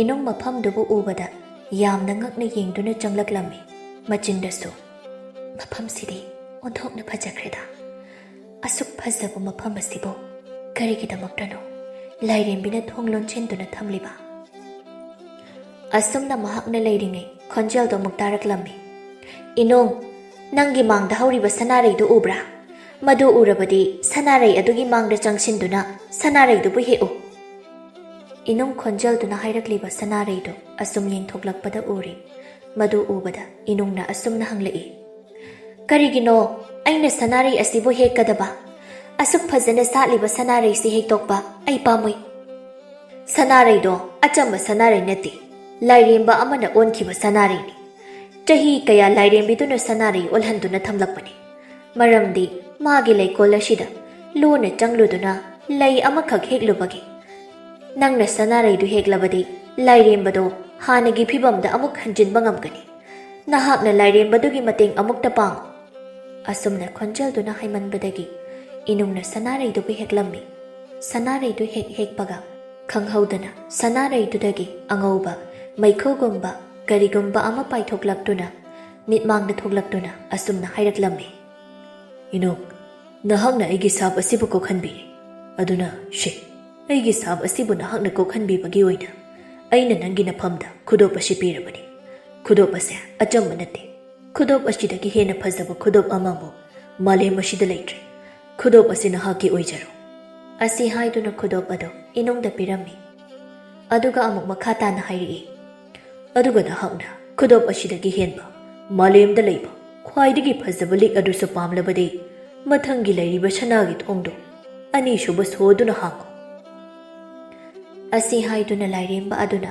ꯏꯅꯨꯡ ꯃꯐꯝꯗꯨꯕꯨ ꯎꯕꯗ ꯌꯥꯝꯅ ꯉꯛꯅ ꯌꯦꯡꯗꯨꯅ ꯆꯪꯂꯛꯂꯝꯃꯤ ꯃꯆꯤꯟꯗꯁꯨ ꯃꯐꯝꯁꯤꯗꯤ ꯑꯣꯟꯊꯣꯛꯅ ꯐꯖꯈ꯭ꯔꯦꯗ ꯑꯁꯨꯛ ꯐꯖꯕ ꯃꯐꯝ ꯑꯁꯤꯕꯨ ꯀꯔꯤꯒꯤꯗꯃꯛꯇꯅꯣ ꯂꯥꯏꯔꯦꯝꯕꯤꯅ ꯊꯣꯡ ꯂꯣꯟꯁꯤꯟꯗꯨꯅ ꯊꯝꯂꯤꯕ ꯑꯁꯨꯝꯅ ꯃꯍꯥꯛꯅ ꯂꯩꯔꯤꯉꯩ ꯈꯣꯟꯖꯦꯜꯗꯣ ꯑꯃꯨꯛ ꯇꯥꯔꯛꯂꯝꯃꯤ ꯏꯅꯣꯡ ꯅꯪꯒꯤ ꯃꯥꯡꯗ ꯍꯧꯔꯤꯕ ꯁꯅꯥꯔꯩꯗꯨ ꯎꯕ꯭ꯔꯥ ꯃꯗꯨ ꯎꯔꯕꯗꯤ ꯁꯅꯥꯔꯩ ꯑꯗꯨꯒꯤ ꯃꯥꯡꯗ ꯆꯪꯁꯤꯟꯗꯨꯅ ꯁꯅꯥꯔꯩꯗꯨꯕꯨ ꯍꯦꯛꯎ ꯏꯅꯨꯡ ꯈꯣꯟꯖꯦꯜꯗꯨꯅ ꯍꯥꯏꯔꯛꯂꯤꯕ ꯁꯅꯥꯔꯩꯗꯨ ꯑꯁꯨꯝ ꯌꯦꯡꯊꯣꯛꯂꯛꯄꯗ ꯎꯔꯤ ꯃꯗꯨ ꯎꯕꯗ ꯏꯅꯨꯡꯅ ꯑꯁꯨꯝꯅ ꯍꯪꯂꯛꯏ ꯀꯔꯤꯒꯤꯅꯣ ꯑꯩꯅ ꯁꯅꯥꯔꯩ ꯑꯁꯤꯕꯨ ꯍꯦꯛꯀꯗꯕ ꯑꯁꯨꯛ ꯐꯖꯅ ꯁꯥꯠꯂꯤꯕ ꯁꯅꯥꯔꯩꯁꯤ ꯍꯦꯛꯇꯣꯛꯄ ꯑꯩ ꯄꯥꯝꯃꯨꯏ ꯁꯅꯥꯔꯩꯗꯣ ꯑꯆꯝꯕ ꯁꯅꯥꯔꯩ ꯅꯠꯇꯦ ꯂꯥꯏꯔꯦꯝꯕ ꯑꯃꯅ ꯑꯣꯟꯈꯤꯕ ꯁꯅꯥꯔꯩꯅꯤ ꯆꯍꯤ ꯀꯌꯥ ꯂꯥꯏꯔꯦꯝꯕꯤꯗꯨꯅ ꯁꯅꯥꯔꯩ ꯑꯣꯜꯍꯟꯗꯨꯅ ꯊꯝꯂꯛꯄꯅꯤ ꯃꯔꯝꯗꯤ माꯒꯤ ꯂꯩꯀꯣꯜ ꯑꯁꯤꯗ ꯂꯣꯟꯅ ꯆꯪꯂꯨꯗꯨꯅ ꯂꯩ ꯑꯃꯈꯛ ꯍꯦꯛꯂꯨꯕꯒꯤ ꯅꯪꯅ ꯁꯅꯥꯔꯩꯗꯨ ꯍꯦꯛꯂꯕꯗꯤ ꯂꯥꯏꯔꯦꯝꯕꯗꯣ ꯍꯥꯟꯅꯒꯤ ꯐꯤꯕꯝꯗ ꯑꯃꯨꯛ ꯍꯟꯖꯤꯟꯕ ꯉꯝꯒꯅꯤ ꯅꯍꯥꯛꯅ ꯂꯥꯏꯔꯦꯝꯕꯗꯨꯒꯤ ꯃꯇꯦꯡ ꯑꯃꯨꯛꯇ ꯄꯥꯡꯉꯨ ꯑꯁꯨꯝꯅ ꯈꯣꯟꯖꯦꯜꯗꯨꯅ ꯍꯥꯏꯃꯟꯕꯗꯒꯤ ꯏꯅꯨꯡꯅ ꯁꯅꯥꯔꯩꯗꯨꯕꯨ ꯍꯦꯛꯂꯝꯃꯤ ꯁꯅꯥꯔꯩꯗꯨ ꯍꯦꯛꯄꯒ ꯈꯪꯍꯧꯗꯅ ꯁꯅꯥꯔꯩꯗꯨꯗꯒꯤ ꯑꯉꯧꯕ ꯃꯩꯈꯨꯒꯨꯝꯕ ꯀꯔꯤꯒꯨꯝꯕ ꯑꯃ ꯄꯥꯏꯊꯣꯛꯂꯛꯇꯨꯅ ꯃꯤꯠꯃꯥꯡꯗ ꯊꯣꯛꯂꯛꯇꯨꯅ ꯑꯁꯨꯝꯅ ꯍꯥꯏꯔꯛꯂꯝꯃꯤ ꯏꯅꯣꯡ ꯅꯍꯥꯛꯅ ꯑꯩꯒꯤ ꯁꯥꯞ ꯑꯁꯤꯕꯨ ꯀꯣꯛꯍꯟꯕꯤꯔꯤ ꯑꯗꯨꯅ ꯑꯩꯒꯤ ꯁꯥꯞ ꯑꯁꯤꯕꯨ ꯅꯍꯥꯛꯅ ꯀꯣꯛꯍꯟꯕꯤꯕꯒꯤ ꯑꯣꯏꯅ ꯑꯩꯅ ꯅꯪꯒꯤ ꯅꯐꯝꯗ ꯈꯨꯗꯣꯞ ꯑꯁꯤ ꯄꯤꯔꯕꯅꯤ ꯈꯨꯗꯣꯞ ꯑꯁꯦ ꯑꯆꯝꯕ ꯅꯠꯇꯦ ꯈꯨꯗꯣꯞ ꯑꯁꯤꯗꯒꯤ ꯍꯦꯟꯅ ꯐꯖꯕ ꯈꯨꯗꯣꯞ ꯑꯃꯕꯨ ꯃꯥꯂꯦꯝ ꯑꯁꯤꯗ ꯂꯩꯇ꯭ꯔꯦ ꯈꯨꯗꯣꯞ ꯑꯁꯤ ꯅꯍꯥꯛꯀꯤ ꯑꯣꯏꯖꯔꯣ ꯑꯁꯤ ꯍꯥꯏꯗꯨꯅ ꯈꯨꯗꯣꯞ ꯑꯗꯨ ꯏꯅꯨꯡꯗ ꯄꯤꯔꯝꯃꯤ ꯑꯗꯨꯒ ꯑꯃꯨꯛ ꯃꯈꯥ ꯇꯥꯅ ꯍꯥꯏꯔꯛꯏ ꯑꯗꯨꯒ ꯅꯍꯥꯛꯅ ꯈꯨꯗꯣꯞ ꯑꯁꯤꯗꯒꯤ ꯍꯦꯟꯕ ꯃꯥꯂꯦꯝꯗ ꯂꯩꯕ ꯈ꯭ꯋꯥꯏꯗꯒꯤ ꯐꯖꯕ ꯂꯤꯛ ꯑꯗꯨꯁꯨ ꯄꯥꯝꯂꯕꯗꯤ ꯃꯊꯪꯒꯤ ꯂꯩꯔꯤꯕ ꯁꯅꯥꯒꯤ ꯊꯣꯡꯗꯣ ꯑꯅꯤꯁꯨꯕ ꯁꯣꯗꯨꯅ ꯍꯥꯡꯉꯨ ꯑꯁꯤ ꯍꯥꯏꯗꯨꯅ ꯂꯥꯏꯔꯦꯝꯕ ꯑꯗꯨꯅ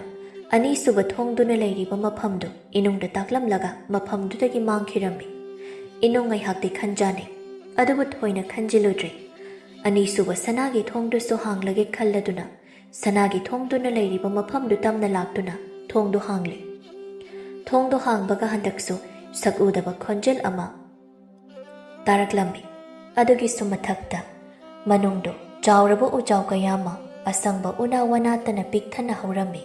ꯑꯅꯤꯁꯨꯕ ꯊꯣꯡꯗꯨꯅ ꯂꯩꯔꯤꯕ ꯃꯐꯝꯗꯨ ꯏꯅꯨꯡꯗ ꯇꯥꯛꯂꯝꯂꯒ ꯃꯐꯝꯗꯨꯗꯒꯤ ꯃꯥꯡꯈꯤꯔꯝꯃꯤ ꯏꯅꯨꯡ ꯉꯥꯏꯍꯥꯛꯇꯤ ꯈꯟꯖꯥꯟꯅꯩ ꯑꯗꯨꯕꯨ ꯊꯣꯏꯅ ꯈꯟꯖꯤꯜꯂꯨꯗ꯭ꯔꯦ ꯑꯅꯤꯁꯨꯕ ꯁꯅꯥꯒꯤ ꯊꯣꯡꯗꯨꯁꯨ ꯍꯥꯡꯂꯒꯦ ꯈꯜꯂꯗꯨꯅ ꯁꯅꯥꯒꯤ ꯊꯣꯡꯗꯨꯅ ꯂꯩꯔꯤꯕ ꯃꯐꯝꯗꯨ ꯇꯝꯅ ꯂꯥꯛꯇꯨꯅ ꯊꯣꯡꯗꯨ ꯍꯥꯡꯂꯤ ꯊꯣꯡꯗꯨ ꯍꯥꯡꯕꯒ ꯍꯟꯗꯛꯁꯨ ꯁꯛꯎꯗꯕ ꯈꯣꯟꯖꯦꯜ ꯑꯃ ꯇꯥꯔꯛꯂꯝꯃꯤ ꯑꯗꯨꯒꯤꯁꯨ ꯃꯊꯛꯇ ꯃꯅꯨꯡꯗꯨ ꯆꯥꯎꯔꯕ ꯎꯖꯥꯎ ꯀꯌꯥ ꯑꯃ ꯑꯁꯪꯕ ꯎꯅꯥ ꯋꯥꯅꯥꯇꯅ ꯄꯤꯛꯊꯟꯅ ꯍꯧꯔꯝꯃꯤ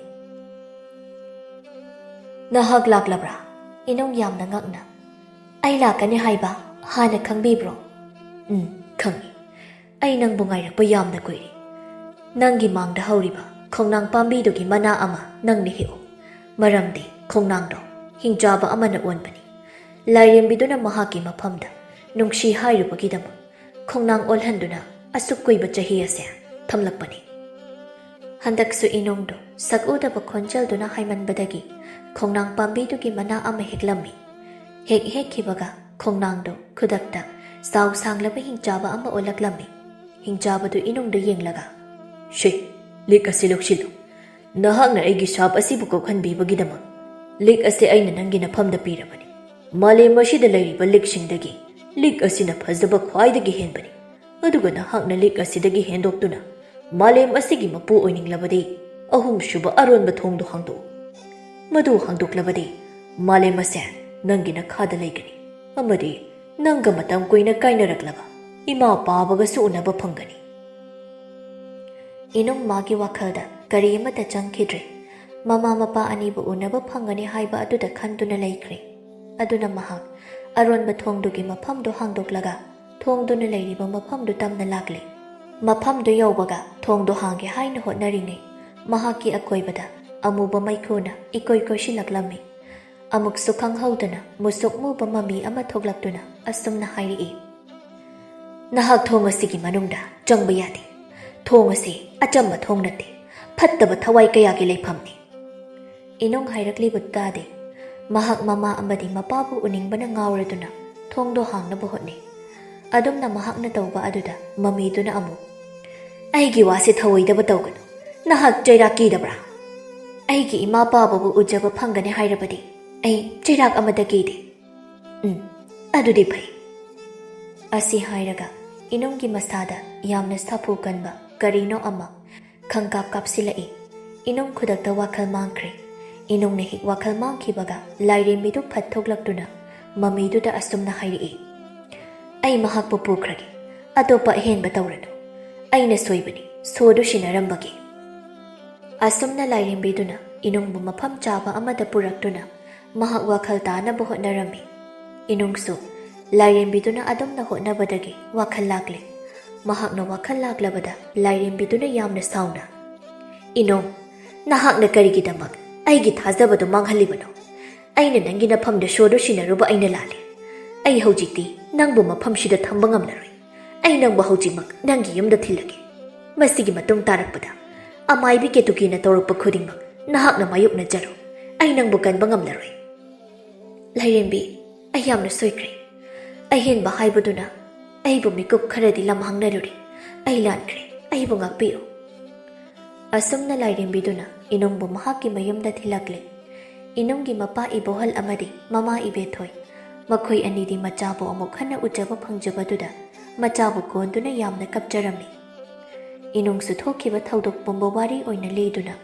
ꯅꯍꯥꯛ ꯂꯥꯛꯂꯕ꯭ꯔꯥ ꯏꯅꯨꯡ ꯌꯥꯝꯅ ꯉꯛꯅ ꯑꯩ ꯂꯥꯛꯀꯅꯤ ꯍꯥꯏꯕ ꯍꯥꯟꯅ ꯈꯪꯕꯤꯕ꯭ꯔꯣ ꯈꯪꯉꯤ ꯑꯩ ꯅꯪꯕꯨ ꯉꯥꯏꯔꯛꯄ ꯌꯥꯝꯅ ꯀꯨꯏꯔꯦ ꯅꯪꯒꯤ ꯃꯥꯡꯗ ꯍꯧꯔꯤꯕ ꯈꯣꯡꯅꯥꯡ ꯄꯥꯝꯕꯤꯗꯨꯒꯤ ꯃꯅꯥ ꯑꯃ ꯅꯪꯅ ꯍꯦꯛꯎ ꯃꯔꯝꯗꯤ ꯈꯣꯡꯅꯥꯡꯗꯣ ꯍꯤꯡꯆꯥꯕ ꯑꯃꯅ ꯑꯣꯟꯕꯅꯤ ꯂꯥꯏꯔꯦꯝꯕꯤꯗꯨꯅ ꯃꯍꯥꯛꯀꯤ ꯃꯐꯝꯗ ꯅꯨꯡꯁꯤ ꯍꯥꯏꯔꯨꯕꯒꯤꯗꯃꯛ ꯈꯣꯡꯅꯥꯡ ꯑꯣꯜꯍꯟꯗꯨꯅ ꯑꯁꯨꯛ ꯀꯨꯏꯕ ꯆꯍꯤ ꯑꯁꯦ ꯊꯝꯂꯛꯄꯅꯤ ꯍꯟꯗꯛꯁꯨ ꯏꯅꯨꯡꯗꯣ ꯁꯛꯎꯗꯕ ꯈꯣꯟꯖꯦꯜꯗꯨꯅ ꯍꯥꯏꯃꯟꯕꯗꯒꯤ ꯈꯣꯡꯅꯥꯡ ꯄꯥꯝꯕꯤꯗꯨꯒꯤ ꯃꯅꯥ ꯑꯃ ꯍꯦꯛꯂꯝꯃꯤ ꯍꯦꯛꯈꯤꯕꯒ ꯈꯣꯡꯅꯥꯡꯗꯣ ꯈꯨꯗꯛꯇ ꯆꯥꯎ ꯁꯥꯡꯂꯕ ꯍꯤꯡꯆꯥꯕ ꯑꯃ ꯑꯣꯜꯂꯛꯂꯝꯃꯤ꯫ ꯍꯤꯡꯆꯥꯕꯗꯨ ꯏꯅꯨꯡꯗ ꯌꯦꯡꯂꯒ ꯁꯤ ꯂꯤꯛ ꯑꯁꯤ ꯂꯧꯁꯤꯜꯂꯨ꯫ ꯅꯍꯥꯛꯅ ꯑꯩꯒꯤ ꯁꯥꯞ ꯑꯁꯤꯕꯨ ꯀꯣꯛꯍꯟꯕꯤꯕꯒꯤꯗꯃꯛ ꯂꯤꯛ ꯑꯁꯤ ꯑꯩꯅ ꯅꯪꯒꯤ ꯅꯐꯝꯗ ꯄꯤꯔꯕꯅꯤ꯫ ꯃꯥꯂꯦꯝ ꯑꯁꯤꯗ ꯂꯩꯔꯤꯕ ꯂꯤꯛꯁꯤꯡꯗꯒꯤ ꯂꯤꯛ ꯑꯁꯤꯅ ꯐꯖꯕ ꯈ꯭ꯋꯥꯏꯗꯒꯤ ꯍꯦꯟꯕꯅꯤ꯫ ꯑꯗꯨꯒ ꯅꯍꯥꯛꯅ ꯂꯤꯛ ꯑꯁꯤꯗꯒꯤ ꯍꯦꯟꯗꯣꯛꯇꯨꯅ ꯃꯥꯂꯦꯝ ꯑꯁꯤꯒꯤ ꯃꯄꯨ ꯑꯣꯏꯅꯤꯡꯂꯕꯗꯤ ꯑꯍꯨꯝꯁꯨꯕ ꯑꯔꯣꯟꯕ ꯊꯣꯡꯗꯣ ꯍꯥꯡꯗꯣꯛꯎ꯫ ꯃꯗꯨ ꯍꯥꯡꯗꯣꯛꯂꯕꯗꯤ ꯃꯥꯂꯦꯝ ꯑꯁꯦ ꯅꯪꯒꯤ ꯅꯈꯥꯗ ꯂꯩꯒꯅꯤ ꯑꯃꯗꯤ ꯅꯪꯒ ꯃꯇꯝ ꯀꯨꯏꯅ ꯀꯥꯏꯅꯔꯛꯂꯕ ꯏꯃꯥ ꯄꯥꯕꯒꯁꯨ ꯎꯅꯕ ꯐꯪꯒꯅꯤ꯫ ꯏꯅꯨꯡ ꯃꯥꯒꯤ ꯋꯥꯈꯜꯗ ꯀꯔꯤ ꯑꯃꯠꯇ ꯆꯪꯈꯤꯗ꯭ꯔꯦ꯫ ꯃꯃꯥ ꯃꯄꯥ ꯑꯅꯤꯕꯨ ꯎꯅꯕ ꯐꯪꯒꯅꯤ ꯍꯥꯏꯕ ꯑꯗꯨꯗ ꯈꯟꯗꯨꯅ ꯂꯩꯈ꯭ꯔꯦ꯫ ꯑꯗꯨꯅ ꯃꯍꯥꯛ ꯑꯔꯣꯟꯕ ꯊꯣꯡꯗꯨꯒꯤ ꯃꯐꯝꯗꯨ ꯍꯥꯡꯗꯣꯛꯂꯒ ꯊꯣꯡꯗꯨꯅ ꯂꯩꯔꯤꯕ ꯃꯐꯝꯗꯨ ꯇꯝꯅ ꯂꯥꯛꯂꯦ꯫ ꯃꯐꯝꯗꯨ ꯌꯧꯕꯒ ꯊꯣꯡꯗꯨ ꯍꯥꯡꯒꯦ ꯍꯥꯏꯅ ꯍꯣꯠꯅꯔꯤꯉꯩ ꯃꯍꯥꯛꯀꯤ ꯑꯀꯣꯏꯕꯗ ꯑꯃꯨꯕ ꯃꯩꯈꯨꯅ ꯏꯀꯣꯏ ꯀꯣꯏꯁꯤꯜꯂꯛꯂꯝꯃꯤ꯫ ꯑꯃꯨꯛꯁꯨ ꯈꯪꯍꯧꯗꯅ ꯃꯨꯁꯨꯛ ꯃꯨꯕ ꯃꯃꯤ ꯑꯃ ꯊꯣꯛꯂꯛꯇꯨꯅ ꯑꯁꯨꯝꯅ ꯍꯥꯏꯔꯛꯏ, ꯅꯍꯥꯛ ꯊꯣꯡ ꯑꯁꯤꯒꯤ ꯃꯅꯨꯡꯗ ꯆꯪꯕ ꯌꯥꯗꯦ꯫ ꯊꯣꯡ ꯑꯁꯤ ꯑꯆꯝꯕ ꯊꯣꯡ ꯅꯠꯇꯦ, ꯐꯠꯇꯕ ꯊꯋꯥꯏ ꯀꯌꯥꯒꯤ ꯂꯩꯐꯝꯅꯤ꯫ ꯏꯅꯨꯡ ꯍꯥꯏꯔꯛꯂꯤꯕ ꯇꯥꯗꯦ꯫ ꯃꯍꯥꯛ ꯃꯃꯥ ꯑꯃꯗꯤ ꯃꯄꯥꯕꯨ ꯎꯅꯤꯡꯕꯅ ꯉꯥꯎꯔꯗꯨꯅ ꯊꯣꯡꯗꯣ ꯍꯥꯡꯅꯕ ꯍꯣꯠꯅꯩ꯫ ꯑꯗꯨꯝꯅ ꯃꯍꯥꯛꯅ ꯇꯧꯕ ꯑꯗꯨꯗ ꯃꯃꯤꯗꯨꯅ ꯑꯃꯨꯛ, ꯑꯩꯒꯤ ꯋꯥꯁꯦ ꯊꯧꯑꯣꯏꯗꯕ ꯇꯧꯒꯅꯨ꯫ ꯅꯍꯥꯛ ꯆꯩꯔꯥꯛ ꯀꯤꯗꯕ꯭ꯔꯥ? ꯑꯩꯒꯤ ꯏꯃꯥ ꯄꯥꯕꯕꯨ ꯎꯖꯕ ꯐꯪꯒꯅꯤ ꯍꯥꯏꯔꯕꯗꯤ ꯑꯩ ꯆꯩꯔꯥꯛ ꯑꯃꯠꯇ ꯀꯤꯗꯦ꯫ ꯑꯗꯨꯗꯤ ꯐꯩ꯫ ꯑꯁꯤ ꯍꯥꯏꯔꯒ ꯏꯅꯨꯡꯒꯤ ꯃꯁꯥꯗ ꯌꯥꯝꯅ ꯁꯥꯐꯨ ꯀꯟꯕ ꯀꯔꯤꯅꯣ ꯑꯃ ꯈꯪꯀꯥꯞ ꯀꯥꯞꯁꯤꯜꯂꯛꯏ꯫ ꯏꯅꯨꯡ ꯈꯨꯗꯛꯇ ꯋꯥꯈꯜ ꯃꯥꯡꯈ꯭ꯔꯦ꯫ ꯏꯅꯨꯡꯅ ꯍꯦꯛ ꯋꯥꯈꯜ ꯃꯥꯡꯈꯤꯕꯒ ꯂꯥꯏꯔꯦꯝꯕꯤꯗꯨ ꯐꯠ ꯊꯣꯛꯂꯛꯇꯨꯅ ꯃꯃꯤꯗꯨꯗ ꯑꯁꯨꯝꯅ ꯍꯥꯏꯔꯛꯏ, ꯑꯩ ꯃꯍꯥꯛꯄꯨ ꯄꯨꯈ꯭ꯔꯒꯦ꯫ ꯑꯇꯣꯞꯄ ꯑꯍꯦꯟꯕ ꯇꯧꯔꯅꯨ꯫ ꯑꯩꯅ ꯁꯣꯏꯕꯅꯤ, ꯁꯣꯗꯨ ꯁꯤꯟꯅꯔꯝꯕꯒꯤ꯫ ꯑꯁꯨꯝꯅ ꯂꯥꯏꯔꯦꯝꯕꯤꯗꯨꯅ ꯏꯅꯨꯡꯕꯨ ꯃꯐꯝ ꯆꯥꯕ ꯑꯃꯗ ꯄꯨꯔꯛꯇꯨꯅ ꯃꯍꯥꯛ ꯋꯥꯈꯜ ꯇꯥꯅꯕ ꯍꯣꯠꯅꯔꯝꯃꯤ꯫ ꯏꯅꯨꯡꯁꯨ ꯂꯥꯏꯔꯦꯝꯕꯤꯗꯨꯅ ꯑꯗꯨꯝꯅ ꯍꯣꯠꯅꯕꯗꯒꯤ ꯋꯥꯈꯜ ꯂꯥꯛꯂꯦ꯫ ꯃꯍꯥꯛꯅ ꯋꯥꯈꯜ ꯂꯥꯛꯂꯕꯗ ꯂꯥꯏꯔꯦꯝꯕꯤꯗꯨꯅ ꯌꯥꯝꯅ ꯁꯥꯎꯅ, ꯏꯅꯨꯡ, ꯅꯍꯥꯛꯅ ꯀꯔꯤꯒꯤꯗꯃꯛ ꯑꯩꯒꯤ ꯊꯥꯖꯕꯗꯨ ꯃꯥꯡꯍꯜꯂꯤꯕꯅꯣ? ꯑꯩꯅ ꯅꯪꯒꯤ ꯅꯐꯝꯗ ꯁꯣꯗꯨ ꯁꯤꯟꯅꯔꯨꯕ ꯑꯩꯅ ꯂꯥꯜꯂꯦ꯫ ꯑꯩ ꯍꯧꯖꯤꯛꯇꯤ ꯅꯪꯕꯨ ꯃꯐꯝꯁꯤꯗ ꯊꯝꯕ ꯉꯝꯂꯔꯣꯏ꯫ ꯑꯩ ꯅꯪꯕꯨ ꯍꯧꯖꯤꯛꯃꯛ ꯅꯪꯒꯤ ꯌꯨꯝꯗ ꯊꯤꯜꯂꯒꯦ꯫ ꯃꯁꯤꯒꯤ ꯃꯇꯨꯡ ꯇꯥꯔꯛꯄꯗ ꯑꯃꯥꯏꯕꯤ ꯀꯦꯇꯨꯀꯤꯅ ꯇꯧꯔꯛꯄ ꯈꯨꯗꯤꯡꯃꯛ ꯅꯍꯥꯛꯅ ꯃꯥꯌꯣꯛꯅꯖꯔꯣ꯫ ꯑꯩ ꯅꯪꯕꯨ ꯀꯟꯕ ꯉꯝꯂꯔꯣꯏ꯫ ꯂꯥꯏꯔꯦꯝꯕꯤ, ꯑꯩ ꯌꯥꯝꯅ ꯁꯣꯏꯈ꯭ꯔꯦ꯫ ꯑꯍꯦꯟꯕ ꯍꯥꯏꯕꯗꯨꯅ ꯑꯩꯕꯨ ꯃꯤꯀꯨꯞ ꯈꯔꯗꯤ ꯂꯝꯍꯥꯡꯅꯔꯨꯔꯦ꯫ ꯑꯩ ꯂꯥꯟꯈ꯭ꯔꯦ꯫ ꯑꯩꯕꯨ ꯉꯥꯛꯄꯤꯌꯨ꯫ ꯑꯁꯨꯝꯅ ꯂꯥꯏꯔꯦꯝꯕꯤꯗꯨꯅ ꯏꯅꯨꯡꯕꯨ ꯃꯍꯥꯛꯀꯤ ꯃꯌꯨꯝꯗ ꯊꯤꯜꯂꯛꯂꯦ꯫ ꯏꯅꯨꯡꯒꯤ ꯃꯄꯥ ꯏꯕꯣꯍꯜ ꯑꯃꯗꯤ ꯃꯃꯥ ꯏꯕꯦꯊꯣꯏ, ꯃꯈꯣꯏ ꯑꯅꯤꯗꯤ ꯃꯆꯥꯕꯨ ꯑꯃꯨꯛ ꯍꯟꯅ ꯎꯖꯕ ꯐꯪꯖꯕꯗꯨꯗ ꯃꯆꯥꯕꯨ ꯀꯣꯟꯗꯨꯅ ꯌꯥꯝꯅ ꯀꯞꯆꯔꯝꯃꯤ꯫ ꯏꯅꯨꯡꯁꯨ ꯊꯣꯛꯈꯤꯕ ꯊꯧꯗꯣꯛ ꯄꯨꯝꯕ ꯋꯥꯔꯤ ꯑꯣꯏꯅ ꯂꯤꯗꯨꯅ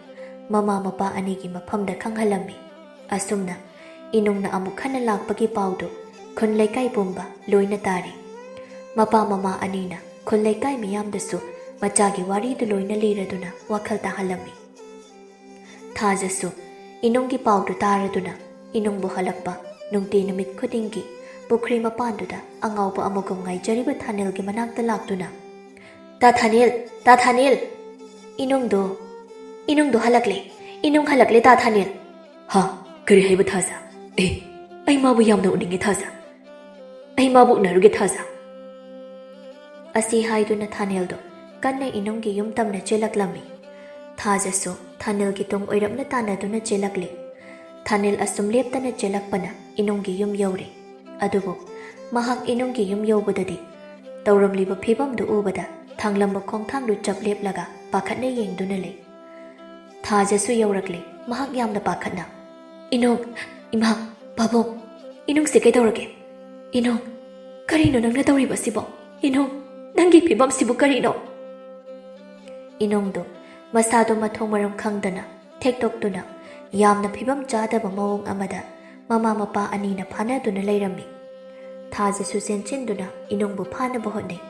ꯃꯃꯥ ꯃꯄꯥ ꯑꯅꯤꯒꯤ ꯃꯐꯝꯗ ꯈꯪꯍꯜꯂꯝꯃꯤ꯫ ꯑꯁꯨꯝꯅ ꯏꯅꯨꯡꯅ ꯑꯃꯨꯛ ꯍꯟꯅ ꯂꯥꯛꯄꯒꯤ ꯄꯥꯎꯗꯨ ꯈꯨꯟ ꯂꯩꯀꯥꯏ ꯄꯨꯝꯕ ꯂꯣꯏꯅ ꯇꯥꯔꯤ꯫ ꯃꯄꯥ ꯃꯃꯥ ꯑꯅꯤꯅ ꯈꯨꯟ ꯂꯩꯀꯥꯏ ꯃꯤꯌꯥꯝꯗꯁꯨ ꯃꯆꯥꯒꯤ ꯋꯥꯔꯤꯗꯨ ꯂꯣꯏꯅ ꯂꯤꯔꯗꯨꯅ ꯋꯥꯈꯜ ꯇꯥꯍꯜꯂꯝꯃꯤ꯫ ꯊꯥꯖꯁꯨ ꯏꯅꯨꯡꯒꯤ ꯄꯥꯎꯗꯨ ꯇꯥꯔꯗꯨꯅ ꯏꯅꯨꯡꯕꯨ ꯍꯜꯂꯛꯄ ꯅꯨꯡꯇꯤ ꯅꯨꯃꯤꯠ ꯈꯨꯗꯤꯡꯒꯤ ꯄꯨꯈ꯭ꯔꯤ ꯃꯄꯥꯟꯗꯨꯗ ꯑꯉꯥꯎꯕ ꯑꯃꯒꯨꯝ ꯉꯥꯏꯖꯔꯤꯕ ꯊꯥꯅꯦꯜꯒꯤ ꯃꯅꯥꯛꯇ ꯂꯥꯛꯇꯨꯅ, ꯇꯥ ꯊꯥꯅꯦꯜ, ꯇꯥ ꯊꯥꯅꯦꯜ, ꯏꯅꯨꯡꯗꯣ ꯍꯜꯂꯛꯂꯦ꯫ ꯏꯅꯨꯡ ꯍꯜꯂꯛꯂꯦ ꯇꯥ ꯊꯥꯅꯦꯜ꯫ ꯍꯥ, ꯀꯔꯤ ꯍꯥꯏꯕ ꯊꯥꯖ? ꯑꯩ ꯃꯥꯕꯨ ꯌꯥꯝꯅ ꯎꯅꯤꯡꯉꯦ ꯊꯥꯖ꯫ ꯑꯩ ꯃꯥꯕꯨ ꯎꯅꯔꯨꯒꯦ ꯊꯥꯖ꯫ ꯑꯁꯤ ꯍꯥꯏꯗꯨꯅ ꯊꯥꯅꯦꯜꯗꯣ ꯀꯟꯅ ꯏꯅꯨꯡꯒꯤ ꯌꯨꯝ ꯇꯝꯅ ꯆꯦꯜꯂꯛꯂꯝꯃꯤ꯫ ꯊꯥꯖꯁꯨ ꯊꯥꯅꯦꯜꯒꯤ ꯇꯨꯡ ꯑꯣꯏꯔꯞꯅ ꯇꯥꯟꯅꯗꯨꯅ ꯆꯦꯜꯂꯛꯂꯤ꯫ ꯊꯥꯅꯦꯜ ꯑꯁꯨꯝ ꯂꯦꯞꯇꯅ ꯆꯦꯜꯂꯛꯄꯅ ꯏꯅꯨꯡꯒꯤ ꯌꯨꯝ ꯌꯧꯔꯦ꯫ ꯑꯗꯨꯕꯨ ꯃꯍꯥꯛ ꯏꯅꯨꯡꯒꯤ ꯌꯨꯝ ꯌꯧꯕꯗꯗꯤ ꯇꯧꯔꯝꯂꯤꯕ ꯐꯤꯕꯝꯗꯨ ꯎꯕꯗ ꯊꯥꯡꯂꯝꯕ ꯈꯣꯡꯊꯥꯡꯗꯨ ꯆꯞ ꯂꯦꯞꯂꯒ ꯄꯥꯈꯠꯅ ꯌꯦꯡꯗꯨꯅ ꯂꯩ꯫ ꯊꯥꯖꯁꯨ ꯌꯧꯔꯛꯂꯦ꯫ ꯃꯍꯥꯛ ꯌꯥꯝꯅ ꯄꯥꯈꯠꯅ, ꯏꯅꯨꯡ, ꯏꯃꯥ, ꯄꯥꯕꯨꯡ, ꯏꯅꯨꯡꯁꯦ ꯀꯩꯗꯧꯔꯒꯦ? ꯏꯅꯨꯡ, ꯀꯔꯤꯅꯣ ꯅꯪꯅ ꯇꯧꯔꯤꯕꯁꯤꯕꯣ? ꯏꯅꯨꯡ, ꯅꯪꯒꯤ ꯐꯤꯕꯝꯁꯤꯕꯨ ꯀꯔꯤꯅꯣ? ꯏꯅꯨꯡꯗꯣ ꯃꯁꯥꯗꯣ ꯃꯊꯣꯡ ꯃꯔꯝ ꯈꯪꯗꯅ ꯊꯦꯛꯇꯣꯛꯇꯨꯅ ꯌꯥꯝꯅ ꯐꯤꯕꯝ ꯆꯥꯗꯕ ꯃꯑꯣꯡ ꯑꯃꯗ ꯃꯃꯥ ꯃꯄꯥ ꯑꯅꯤꯅ ꯐꯥꯅꯗꯨꯅ ꯂꯩꯔꯝꯃꯤ꯫ ꯊꯥꯖꯁꯨ ꯆꯦꯟꯁꯤꯟꯗꯨꯅ ꯏꯅꯨꯡꯕꯨ ꯐꯥꯅꯕ ꯍꯣꯠꯅꯩ꯫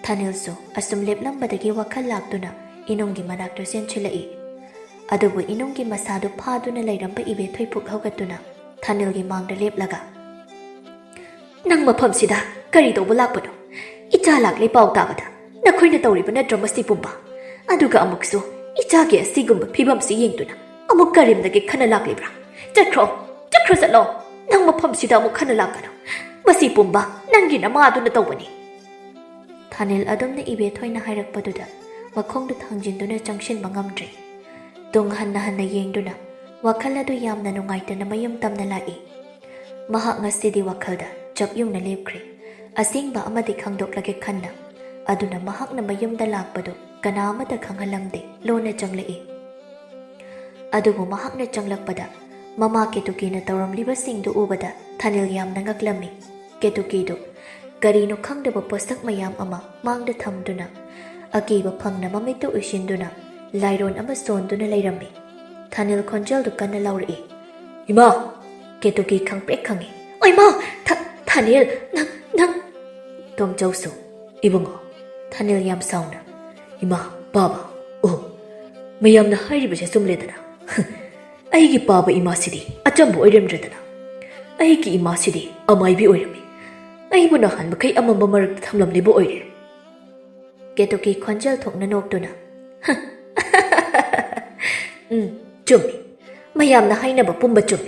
ꯊꯥꯅꯦꯜꯁꯨ ꯑꯁꯨꯝ ꯂꯦꯞꯂꯝꯕꯗꯒꯤ ꯋꯥꯈꯜ ꯂꯥꯛꯇꯨꯅ ꯏꯅꯨꯡꯒꯤ ꯃꯅꯥꯛꯇ ꯆꯦꯟꯁꯤꯜꯂꯛꯏ꯫ ꯑꯗꯨꯕꯨ ꯏꯅꯨꯡꯒꯤ ꯃꯁꯥꯗꯨ ꯐꯥꯗꯨꯅ ꯂꯩꯔꯝꯕ ꯏꯕꯦꯊꯣꯏ ꯄꯨꯛ ꯍꯧꯒꯠꯇꯨꯅ ꯊꯥꯅꯦꯜꯒꯤ ꯃꯥꯡꯗ ꯂꯦꯞꯂꯒ, ꯅꯪ ꯃꯐꯝꯁꯤꯗ ꯀꯔꯤ ꯇꯧꯕ ꯂꯥꯛꯄꯅꯣ? ꯏꯆꯥ ꯂꯥꯛꯂꯦ ꯄꯥꯎ ꯇꯥꯕꯗ ꯅꯈꯣꯏꯅ ꯇꯧꯔꯤꯕ ꯅꯠꯇ꯭ꯔ ꯃꯁꯤ ꯄꯨꯝꯕ? ꯑꯗꯨꯒ ꯑꯃꯨꯛꯁꯨ ꯏꯆꯥꯒꯤ ꯑꯁꯤꯒꯨꯝꯕ ꯐꯤꯕꯝꯁꯤ ꯌꯦꯡꯗꯨꯅ ꯑꯃꯨꯛ ꯀꯔꯤꯝꯗꯒꯤ ꯈꯟꯅ ꯂꯥꯛꯂꯤꯕ꯭ꯔꯥ? ꯆꯠꯈ꯭ꯔꯣ ꯆꯠꯂꯣ! ꯅꯪ ꯃꯐꯝꯁꯤꯗ ꯑꯃꯨꯛ ꯈꯟꯅ ꯂꯥꯛꯀꯅꯨ꯫ ꯃꯁꯤ ꯄꯨꯝꯕ ꯅꯪꯒꯤ ꯅꯃꯥꯗꯨꯅ ꯇꯧꯕꯅꯤ꯫ ꯊꯥꯅꯦꯜ ꯑꯗꯨꯝꯅ ꯏꯕꯦꯊꯣꯏꯅ ꯍꯥꯏꯔꯛꯄꯗꯨꯗ ꯃꯈꯣꯡꯗꯨ ꯊꯥꯡꯖꯤꯟꯗꯨꯅ ꯆꯪꯁꯤꯟꯕ ꯉꯝꯗ꯭ꯔꯦ꯫ ꯇꯨꯡ ꯍꯟꯅ ꯌꯦꯡꯗꯨꯅ ꯋꯥꯈꯜ ꯑꯗꯨ ꯌꯥꯝꯅ ꯅꯨꯡꯉꯥꯏꯇꯅ ꯃꯌꯨꯝ ꯇꯝꯅ ꯂꯥꯛꯏ꯫ ꯃꯍꯥꯛ ꯉꯁꯤꯗꯤ ꯋꯥꯈꯜꯗ จับยุ่งนะเล็บครีอาซิงบะอมาดิขังดกละเกขันนะอดุนะมหักนะมายุ่มดลากปะดุกนามาตะขังหลังเดโลนะจังเลยอดุบุมหักนะจังลักปะดะมามาเกตุกีนะตารมลิบสิงดูอุบดะทันิลยามนังกักลามิเกตุกีดุกะรีนุขังเดบปะสักมายามอามามังเดทำดุนะอากีบะพังนะมาไม่ตุอุชินดุนะไลโรนอามาโซนดุนะไลรัมมิทันิลคอนเจลดุกันนะลาวรีอิมาเกตุกีขังเปรกขังเอโอ้ยมาทันิลนังตอมเจ้าสูอีบังทันิลยามซาวนะอิมาบาบาโอ้ไม่ยามนะให้ริบเชสุมเลดนะไอ้กี่บาบาอิมาสิดีอาจารย์บุไอเรมเรดนะไอ้กี่อิมาสิดีอาไม่บิโอเรมิไอ้บุญหันบุคคลอามันบมาร์ทำลำลิบโอเรเกตุกีคอนเจลถกนันอกตัวนะจุ่มไม่ยามนะให้นะแบบปุ่มบะจุ่ม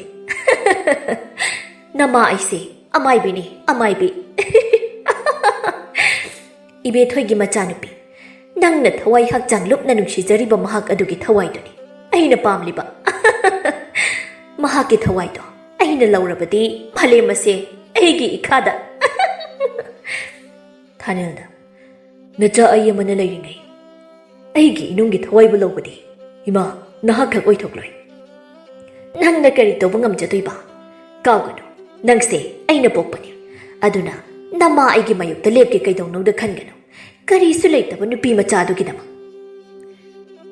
นามาไอซีอาไม่บินี่อาไม่บิอีเบทอยกิมาจานุปีนั่งนัดทวายหักจังลุกนันุชิจาริบะมหักอดุกิทวายตัวนี้ไอ้น่ะปามลิบะมหักกิทวายตัวไอ้น่ะลาวระบดีมาเลมาเซไอ้กี่อีกขาดะท่านน่ะนะจ๊ะไอ้ยังมันอะไรยังไงไอ้กี่นุ่งกิทวายบุลบดีฮิมาน่าหักขักไว้ทุกเลยนั่งนักการิโตบังกำจัดตัวบ้าก้าวกันดูนั่งเซไอ้น่ะปกปัญญาอดุนะนามาไอ้กี่มาอยู่ตะเล็บกี่ไก่ดองน้องเด็กขันกันกะรีสุเลยแต่วันนี้ปีมาจ่าดูกินมั้ง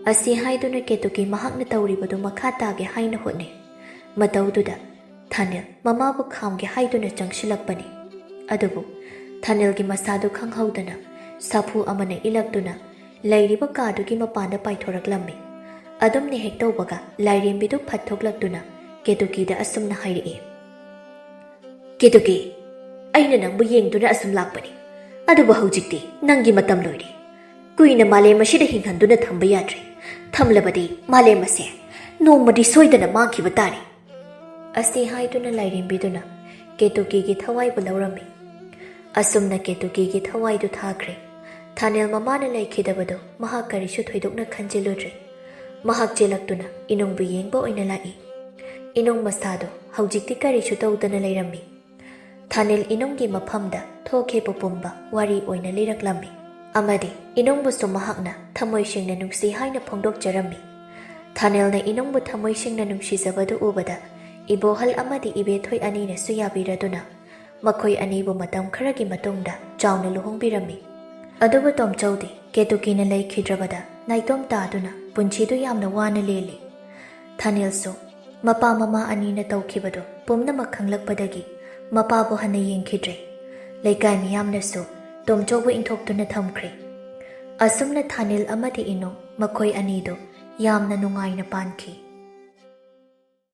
อาศัยให้ตัวนักเกตุกีมาหักในตัวรีบดูมาฆ่าตาเกให้นะคนนี้มาตัวดูดะท่านเนลมาบุกขามเกให้ตัวนักจังชิลักปนีอดูบุท่านเนลกิมาซาดูขังเขาตัวน่ะซาพูอามันในอิลักตัวน่ะไล่รีบกาดูกิมาปานได้ไปทรักลำมิอดมในเฮกโตบกะไล่เรียนบิดุพัดทกลักตัวน่ะเกตุกีดะอสมนะให้เรียเกตุกีไอ้เนี่ยนังบุญยังตัวน่ะอสมลักปนีอดูบ่าวจิกตีนั่งกิมาตำลอยดีกุยน่ะมาเลมาชิดหิงหันตัวน่ะทำไปยาดรีทำเลยบดีมาเลมาเสียโนมาดีสวยแต่น่ะมาคิดว่าตารีอาศัยให้ตัวน่ะไล่เรียนบิดุน่ะเกตุกีกิทวายบุลาวรามิอาสมน่ะเกตุกีกิทวายดูท่าเกรท่านเอลมาม่าเนี่ยไล่คิดว่าดูมหาการิชุดถอยดกน่ะขันเจลุดรีมหาเจลักตัวน่ะอินงบุญยังบ่อินละอีอินงมาซาดูหาวจิกติการิชุดตัวตัวน่ะไล่รามิท่านเอลอินงกิมาพัมดะโทเคปปมบะวารีโอยน่ะลิรักลามิอามาดีอินงบุษมหักน่ะทำไมเชิงน่ะนุงสีให้น่ะพงดกจารามิท่านเอลน่ะอินงบุทำไมเชิงน่ะนุงชีซาบดูอุบดะอีโบฮัลอามาดีอีเบทอยอันนี้น่ะสุยาบิระตุน่ะมาคอยอันนี้บุมาตามครากิมาตงดะเจ้าน่ะลุหงบิรามิอดูบุตอมเจ้าดีเกตุกีน่ะไล่คิดระบดะนายต้มตาตุน่ะปุนชีตุยามน่ะวาน่ะเลลีท่านเอลโซมาปามามาอันนี้น่ะเต้าคิบดูปุ่มน่ะมาขังลักปะดะกีมาปาบุหันน่ะยิงคิดเรไลกายมียามน่ะโซตอมโจวอินทกตัวน่ะทำครีอาสมน่ะท่านิลอามาดีอินงมาคอยอันนี้ดูยามน่ะนุงไงน่ะปานคี